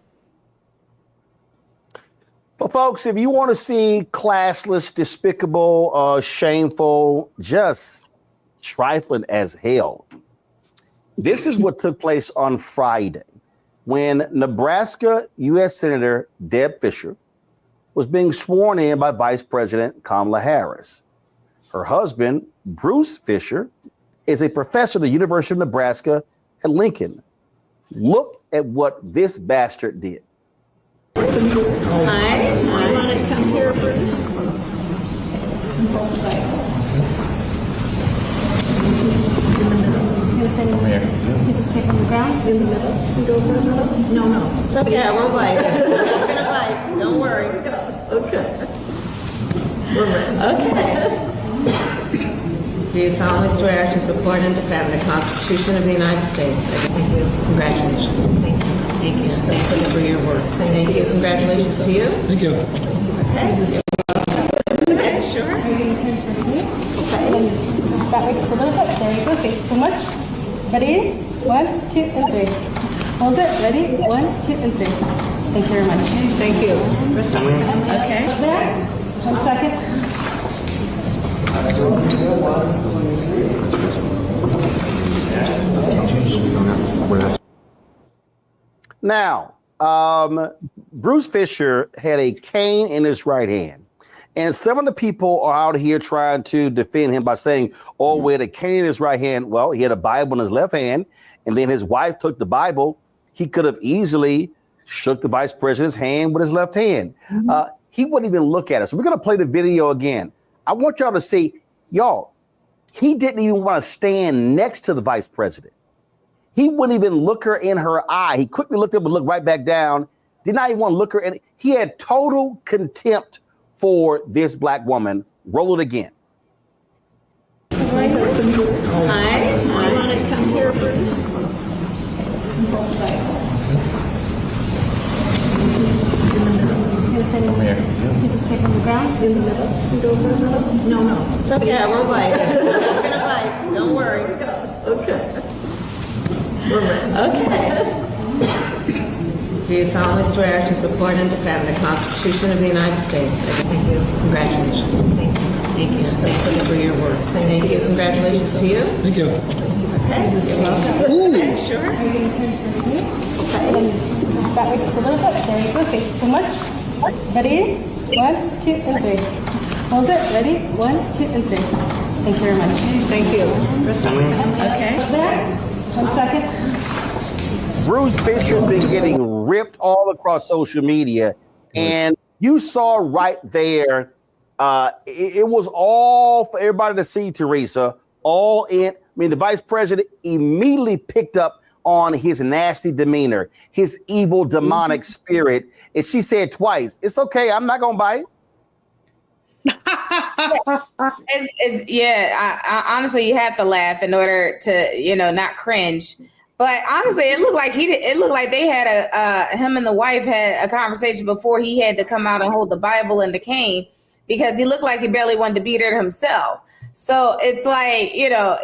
Well, folks, if you want to see classless, despicable, shameful, just trifling as hell, this is what took place on Friday when Nebraska U.S. Senator Deb Fischer was being sworn in by Vice President Kamala Harris. Her husband, Bruce Fischer, is a professor at the University of Nebraska at Lincoln. Look at what this bastard did. Hi. You want to come here, Bruce? Come here. Is it kick on the ground? In the middle. Scoot over a little? No. It's okay, I won't bite. I'm not going to bite. Don't worry. Okay. Okay. Do you solemnly swear to support and defend the Constitution of the United States? I do. Congratulations. Thank you. Thank you. Thank you for your work. Thank you. Congratulations to you. Thank you. Okay. Okay, sure. Okay. That way just a little bit. There you go. Thank you so much. Ready? 1, 2, and 3. Hold it. Ready? 1, 2, and 3. Thank you very much. Thank you. Okay. There. 1 second. Now, Bruce Fischer had a cane in his right hand. And some of the people are out here trying to defend him by saying, oh, with a cane in his right hand, well, he had a Bible in his left hand, and then his wife took the Bible. He could have easily shook the vice president's hand with his left hand. He wouldn't even look at it. So we're going to play the video again. I want y'all to see, y'all, he didn't even want to stand next to the vice president. He wouldn't even look her in her eye. He quickly looked up and looked right back down. Did not even want to look her in. He had total contempt for this Black woman. Roll it again. My husband, Bruce. Hi. You want to come here, Bruce? Come here. Is it kick on the ground? In the middle. Scoot over a little? No. It's okay. I won't bite. I'm not going to bite. Don't worry. Okay. Okay. Do you solemnly swear to support and defend the Constitution of the United States? I do. Congratulations. Thank you. Thank you. Thank you for your work. Thank you. Congratulations to you. Thank you. Okay. You're welcome. Okay, sure. Are you going to turn for me? Okay. That way just a little bit. There you go. Thank you so much. Ready? 1, 2, and 3. Hold it. Ready? 1, 2, and 3. Thank you very much. Thank you. Okay. There. 1 second. Bruce Fisher's been getting ripped all across social media. And you saw right there, it was all for everybody to see, Teresa, all in. I mean, the vice president immediately picked up on his nasty demeanor, his evil demonic spirit. And she said twice, it's okay, I'm not going to bite. I honestly, you have to laugh in order to, not cringe. But honestly, it looked like they had him and the wife had a conversation before he had to come out and hold the Bible and the cane, because he looked like he barely wanted to beat her himself. So it's like,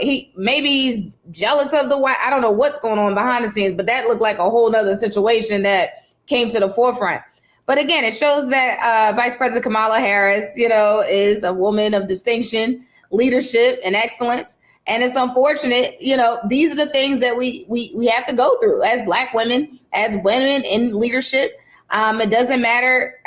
he's jealous of the wife. I don't know what's going on behind the scenes, but that looked like a whole nother situation that came to the forefront. But again, it shows that Vice President Kamala Harris, is a woman of distinction, leadership, and excellence. And it's unfortunate, these are the things that we have to go through as Black women, as women in leadership. It doesn't matter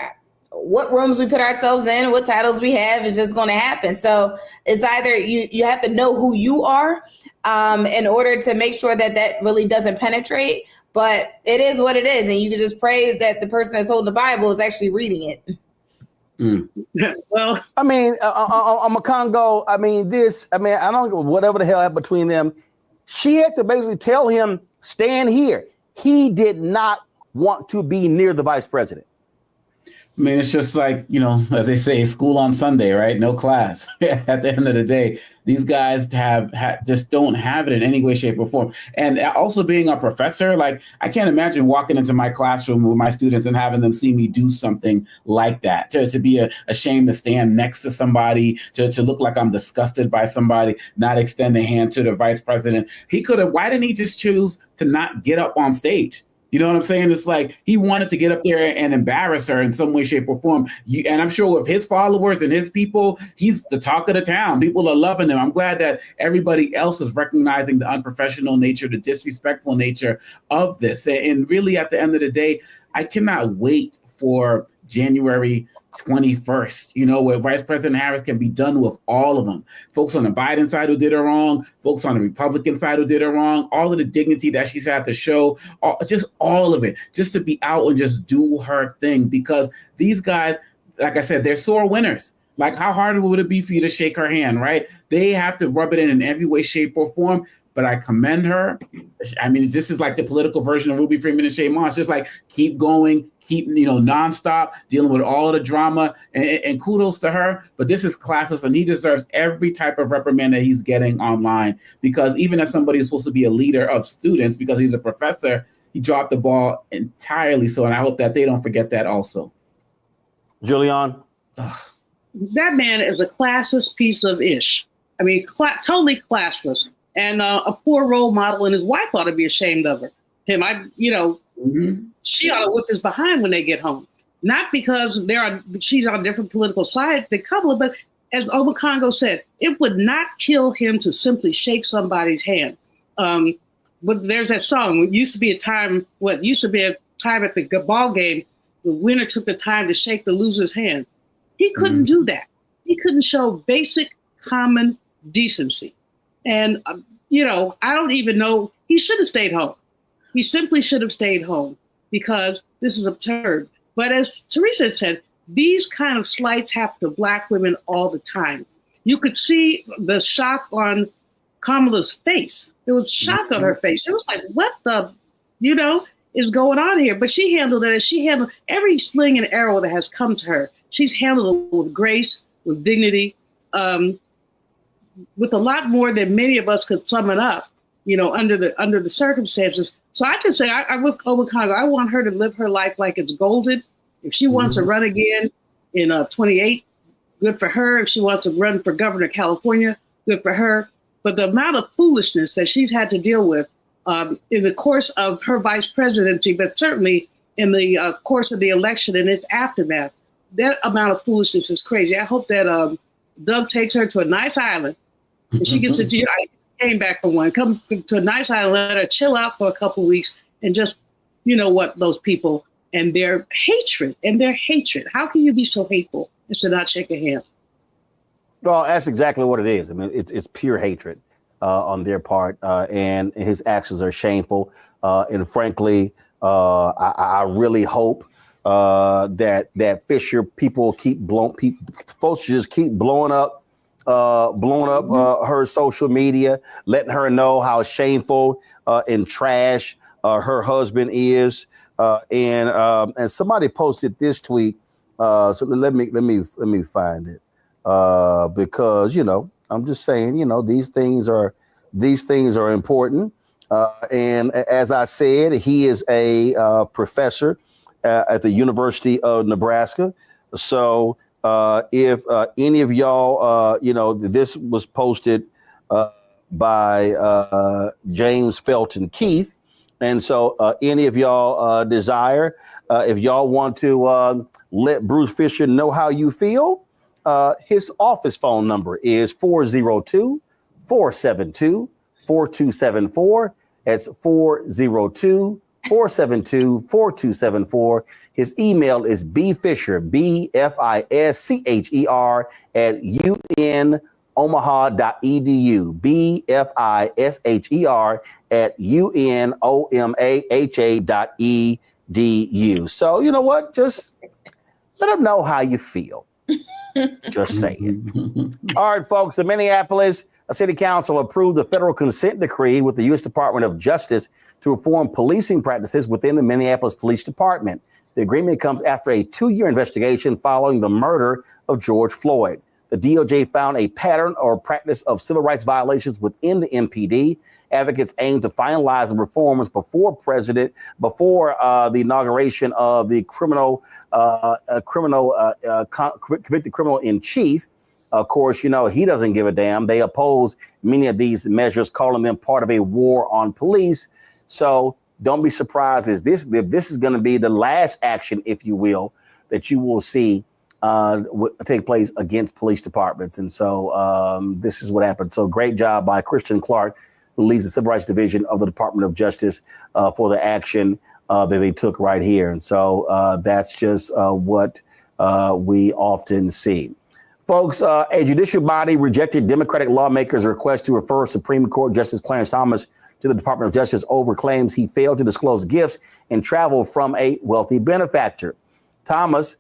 what rooms we put ourselves in, what titles we have, it's just going to happen. So it's either you have to know who you are in order to make sure that really doesn't penetrate. But it is what it is. And you can just pray that the person that's holding the Bible is actually reading it. Well, I mean, I'm a Congo. I don't know whatever the hell happened between them. She had to basically tell him, stand here. He did not want to be near the vice president. I mean, it's just like, as they say, school on Sunday, right? No class. At the end of the day, these guys just don't have it in any way, shape, or form. And also being a professor, like, I can't imagine walking into my classroom with my students and having them see me do something like that, to be ashamed to stand next to somebody, to look like I'm disgusted by somebody, not extend a hand to the vice president. Why didn't he just choose to not get up on stage? You know what I'm saying? It's like he wanted to get up there and embarrass her in some way, shape, or form. And I'm sure with his followers and his people, he's the talk of the town. People are loving him. I'm glad that everybody else is recognizing the unprofessional nature, the disrespectful nature of this. And really, at the end of the day, I cannot wait for January 21st, where Vice President Harris can be done with all of them. Folks on the Biden side who did her wrong, folks on the Republican side who did her wrong, all of the dignity that she's had to show, just all of it, just to be out and just do her thing. Because these guys, like I said, they're sore winners. Like, how hard would it be for you to shake her hand, right? They have to rub it in every way, shape, or form. But I commend her. I mean, this is like the political version of Ruby Freeman and Shay Moss. Just like, keep going, keep, nonstop, dealing with all the drama, and kudos to her. But this is classist, and he deserves every type of reprimand that he's getting online, because even as somebody who's supposed to be a leader of students, because he's a professor, he dropped the ball entirely. So, and I hope that they don't forget that also. Giuliani? That man is a classist piece of ish. I mean, totally classless. And a poor role model, and his wife ought to be ashamed of him. She ought to whip his behind when they get home. Not because she's on different political sides than Kamala, but as Obakongo said, it would not kill him to simply shake somebody's hand. But there's that song. It used to be a time at the ball game, the winner took the time to shake the loser's hand. He couldn't do that. He couldn't show basic common decency. And, I don't even know. He should have stayed home. He simply should have stayed home, because this is absurd. But as Teresa said, these kind of slights happen to Black women all the time. You could see the shock on Kamala's face. There was shock on her face. It was like, what the, is going on here? But she handled it as she handled every sling and arrow that has come to her. She's handled it with grace, with dignity, with a lot more than many of us could sum it up, under the circumstances. So I can say, I with Obakongo, I want her to live her life like it's golden. If she wants to run again in 28, good for her. If she wants to run for governor of California, good for her. But the amount of foolishness that she's had to deal with in the course of her vice presidency, but certainly in the course of the election and its aftermath, that amount of foolishness is crazy. I hope that Doug takes her to a nice island and she gets to, I came back from one, come to a nice island, let her chill out for a couple of weeks and just, those people and their hatred. How can you be so hateful and to not shake a hand? Well, that's exactly what it is. I mean, it's pure hatred on their part, and his actions are shameful. And frankly, I really hope that Fisher folks just keep blowing up her social media, letting her know how shameful and trash her husband is. And somebody posted this tweet. So let me find it. Because, I'm just saying, these things are important. And as I said, he is a professor at the University of Nebraska. So if any of y'all, this was posted by James Felton Keith. And so any of y'all desire, if y'all want to let Bruce Fisher know how you feel, his office phone number is 402-472-4274. That's 402-472-4274. His email is bfischer, BFISCHER @unomaha.edu, BFISHER @unomaha.edu. So you know what? Just let them know how you feel. Just saying. All right, folks, the Minneapolis City Council approved the federal consent decree with the U.S. Department of Justice to reform policing practices within the Minneapolis Police Department. The agreement comes after a 2-year investigation following the murder of George Floyd. The DOJ found a pattern or practice of civil rights violations within the MPD. Advocates aim to finalize the reforms before the inauguration of the convicted criminal in chief. Of course, you know, he doesn't give a damn. They oppose many of these measures, calling them part of a war on police. So don't be surprised if this is going to be the last action, if you will, that you will see take place against police departments. And so this is what happened. So great job by Christian Clark, who leads the Civil Rights Division of the Department of Justice, for the action that they took right here. And so that's just what we often see. Folks, a judicial body rejected Democratic lawmakers' request to refer Supreme Court Justice Clarence Thomas to the Department of Justice over claims he failed to disclose gifts and travel from a wealthy benefactor. Thomas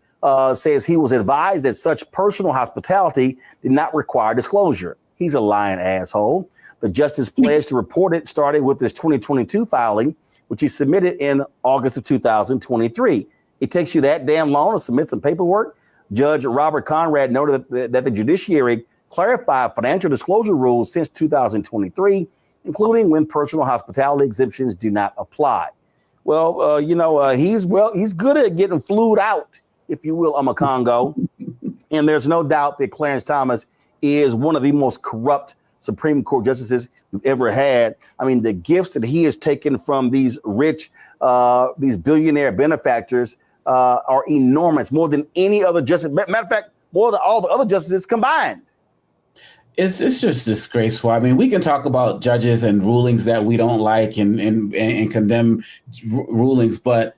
says he was advised that such personal hospitality did not require disclosure. He's a lying asshole. The justice pledged to report it, starting with this 2022 filing, which he submitted in August of 2023. It takes you that damn long to submit some paperwork? Judge Robert Conrad noted that the judiciary clarified financial disclosure rules since 2023, including when personal hospitality exemptions do not apply. Well, he's good at getting flued out, if you will, Congo. And there's no doubt that Clarence Thomas is one of the most corrupt Supreme Court justices we've ever had. I mean, the gifts that he has taken from these rich, these billionaire benefactors are enormous, more than any other justice. Matter of fact, more than all the other justices combined. It's just disgraceful. I mean, we can talk about judges and rulings that we don't like and condemn rulings, but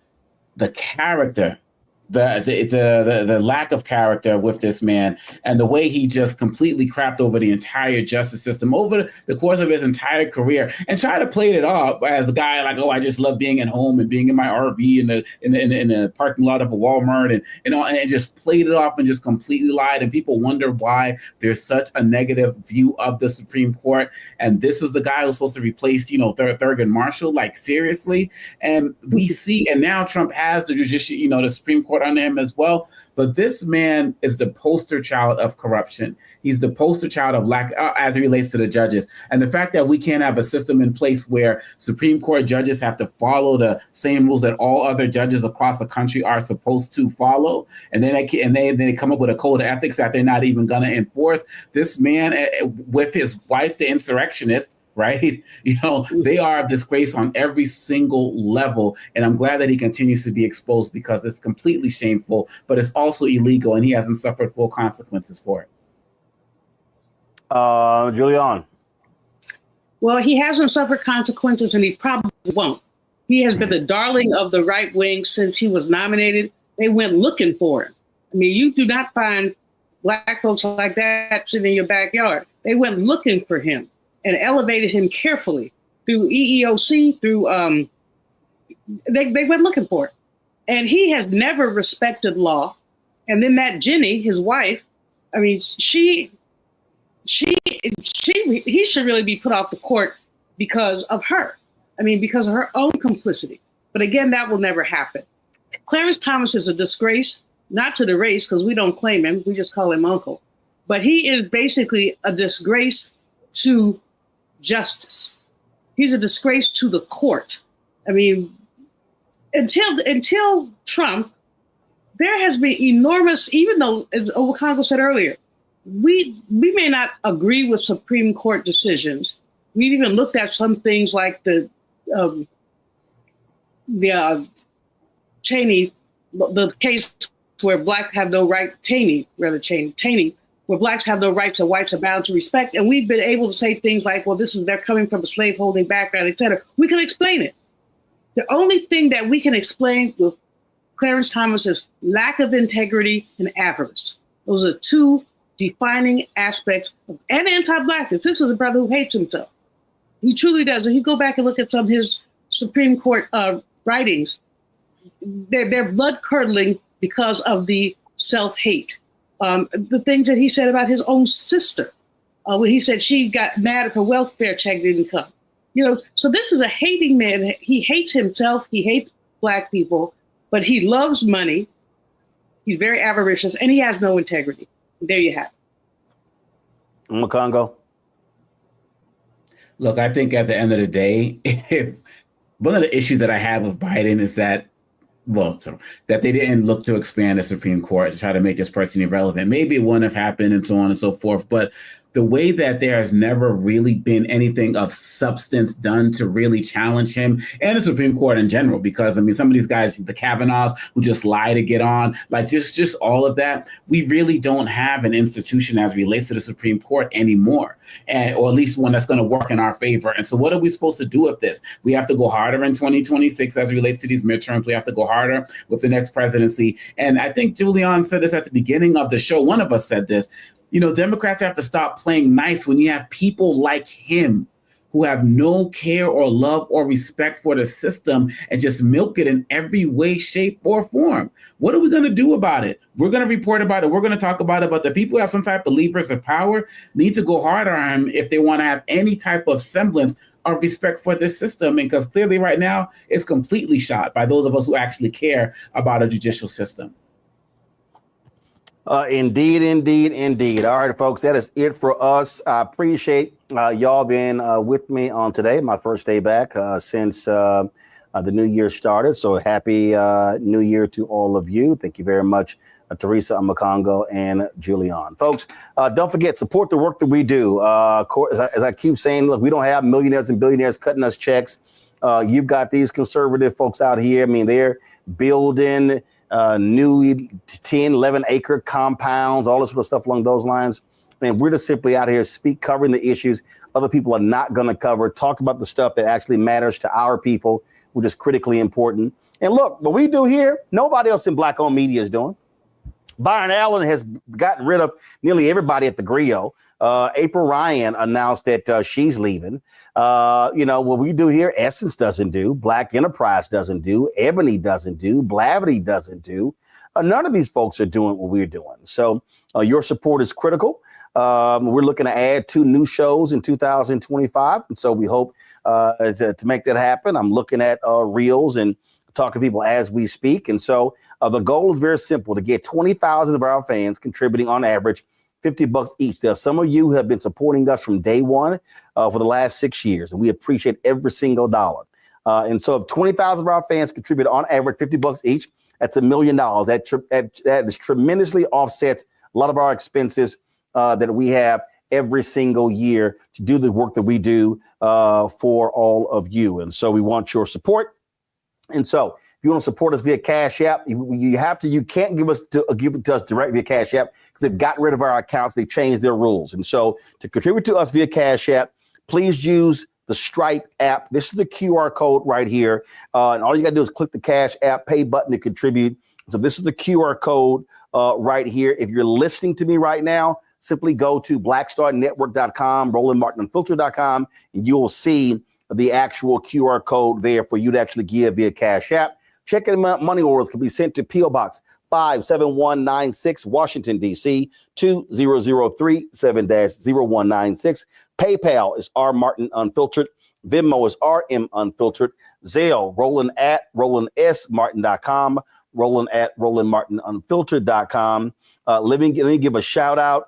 the character, the lack of character with this man, and the way he just completely crapped over the entire justice system over the course of his entire career, and tried to play it off as the guy like, oh, I just love being at home and being in my RV in the parking lot of a Walmart and just played it off and just completely lied. And people wonder why there's such a negative view of the Supreme Court. And this was the guy who was supposed to replace, Thurgood Marshall, like seriously. And we see, and now Trump has the judiciary, the Supreme Court under him as well. But this man is the poster child of corruption. He's the poster child of lack as it relates to the judges. And the fact that we can't have a system in place where Supreme Court judges have to follow the same rules that all other judges across the country are supposed to follow, and then they come up with a code of ethics that they're not even going to enforce. This man, with his wife, the insurrectionist, right? They are a disgrace on every single level. And I'm glad that he continues to be exposed, because it's completely shameful, but it's also illegal, and he hasn't suffered full consequences for it. Giuliani. Well, he hasn't suffered consequences, and he probably won't. He has been the darling of the right wing since he was nominated. They went looking for him. I mean, you do not find black folks like that sitting in your backyard. They went looking for him and elevated him carefully through EEOC, through they went looking for it. And he has never respected law. And then that Jenny, his wife, I mean, he should really be put off the court because of her. I mean, because of her own complicity. But again, that will never happen. Clarence Thomas is a disgrace, not to the race, because we don't claim him. We just call him Uncle. But he is basically a disgrace to justice. He's a disgrace to the court. I mean, until Trump, there has been enormous, even though, as Owakongo said earlier, we may not agree with Supreme Court decisions. We've even looked at some things like the Cheney, the case where blacks have no right, Cheney, where blacks have no rights and whites are bound to respect. And we've been able to say things like, well, they're coming from a slaveholding background, et cetera. We can explain it. The only thing that we can explain with Clarence Thomas is lack of integrity and avarice. Those are two defining aspects and anti-blackness. This is a brother who hates himself. He truly does. If you go back and look at some of his Supreme Court writings, they're blood-curdling because of the self-hate. The things that he said about his own sister, when he said she got mad if her welfare check didn't come. So this is a hating man. He hates himself. He hates black people. but he loves money. He's very avaricious, and he has no integrity. There you have it. Makongo. Look, I think at the end of the day, one of the issues that I have with Biden is that, that they didn't look to expand the Supreme Court to try to make this person irrelevant. Maybe it wouldn't have happened and so on and so forth. But the way that there has never really been anything of substance done to really challenge him and the Supreme Court in general, because, I mean, some of these guys, the Kavanaughs who just lie to get on, like just all of that, we really don't have an institution as relates to the Supreme Court anymore, or at least one that's going to work in our favor. And so what are we supposed to do with this? We have to go harder in 2026 as it relates to these midterms. We have to go harder with the next presidency. And I think Giuliani said this at the beginning of the show. One of us said this. Democrats have to stop playing nice when you have people like him who have no care or love or respect for the system and just milk it in every way, shape, or form. What are we going to do about it? We're going to report about it. We're going to talk about it. But the people who have some type of levers of power need to go harder on him if they want to have any type of semblance of respect for this system. And because clearly right now it's completely shot by those of us who actually care about a judicial system. Indeed. All right, folks, that is it for us. I appreciate y'all being with me on today, my first day back since the new year started. So happy new year to all of you. Thank you very much, Teresa, Makongo, and Giuliani. Folks, don't forget, support the work that we do. As I keep saying, look, we don't have millionaires and billionaires cutting us checks. You've got these conservative folks out here. I mean, they're building new 10, 11 acre compounds, all this sort of stuff along those lines. And we're just simply out here covering the issues other people are not going to cover, talk about the stuff that actually matters to our people, which is critically important. And look, what we do here, nobody else in Black-owned media is doing. Byron Allen has gotten rid of nearly everybody at the Griot. April Ryan announced that she's leaving. What we do here, Essence doesn't do, Black Enterprise doesn't do, Ebony doesn't do, Blavity doesn't do. None of these folks are doing what we're doing. So your support is critical. We're looking to add 2 new shows in 2025. And so we hope to make that happen. I'm looking at reels and talking to people as we speak. And so the goal is very simple, to get 20,000 of our fans contributing on average $50 each. There are some of you who have been supporting us from day one for the last 6 years, and we appreciate every single dollar. And so if 20,000 of our fans contribute on average $50 each, that's $1 million. That is tremendously offsets a lot of our expenses that we have every single year to do the work that we do for all of you. And so we want your support. And so if you want to support us via Cash App, you can't give it to us direct via Cash App because they've gotten rid of our accounts. They changed their rules. And so to contribute to us via Cash App, please use the Stripe app. This is the QR code right here. And all you got to do is click the Cash App pay button to contribute. So this is the QR code right here. If you're listening to me right now, simply go to blackstarnetwork.com, RolandMartinUnfiltered.com, and you will see the actual QR code there for you to actually give via Cash App. Checking money orders can be sent to P.O. Box 57196, Washington, D.C. 20037-0196. PayPal is R Martin Unfiltered. Venmo is RM Unfiltered. Zelle, Roland at RolandSMartin.com. Roland at RolandMartinUnfiltered.com. Let me give a shout out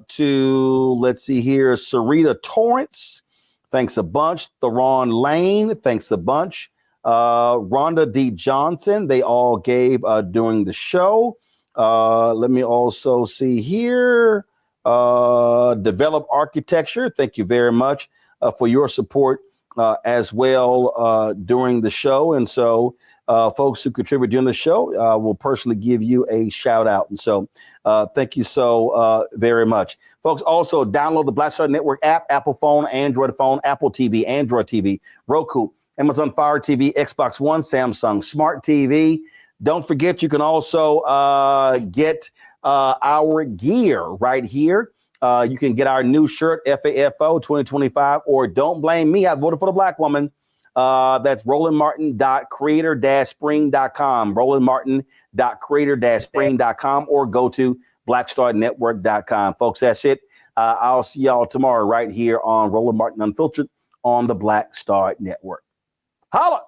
to, let's see here, Sarita Torrance. Thanks a bunch. Theron Lane, thanks a bunch. Rhonda D. Johnson, they all gave during the show. Let me also see here. Develop Architecture, thank you very much for your support as well during the show. And so folks who contribute during the show will personally give you a shout out. And so thank you so very much. Folks, also download the Black Star Network app, Apple phone, Android phone, Apple TV, Android TV, Roku, Amazon Fire TV, Xbox One, Samsung Smart TV. Don't forget, you can also get our gear right here. You can get our new shirt, FAFO 2025, or Don't Blame Me, I voted for the Black woman. That's RolandMartin.creator-spring.com, RolandMartin.creator-spring.com, or go to blackstarnetwork.com. Folks, that's it. I'll see y'all tomorrow right here on Roland Martin Unfiltered on the Black Star Network. Holla!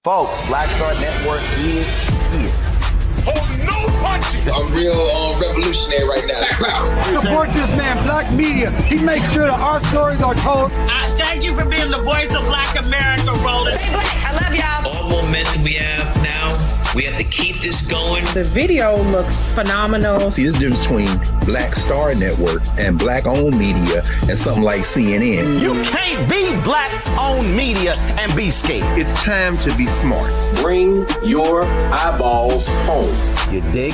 Folks, Black Star Network is here. Oh, no punching! I'm real revolutionary right now. Support this man, Black Media. He makes sure that our stories are told. Thank you for being the voice of Black America, Roland. Stay black. I love y'all. All momentum we have now, we have to keep this going. The video looks phenomenal. See, there's a difference between Black Star Network and Black-owned media and something like CNN. You can't be Black-owned media and be scared. It's time to be smart. Bring your eyeballs home. You dig?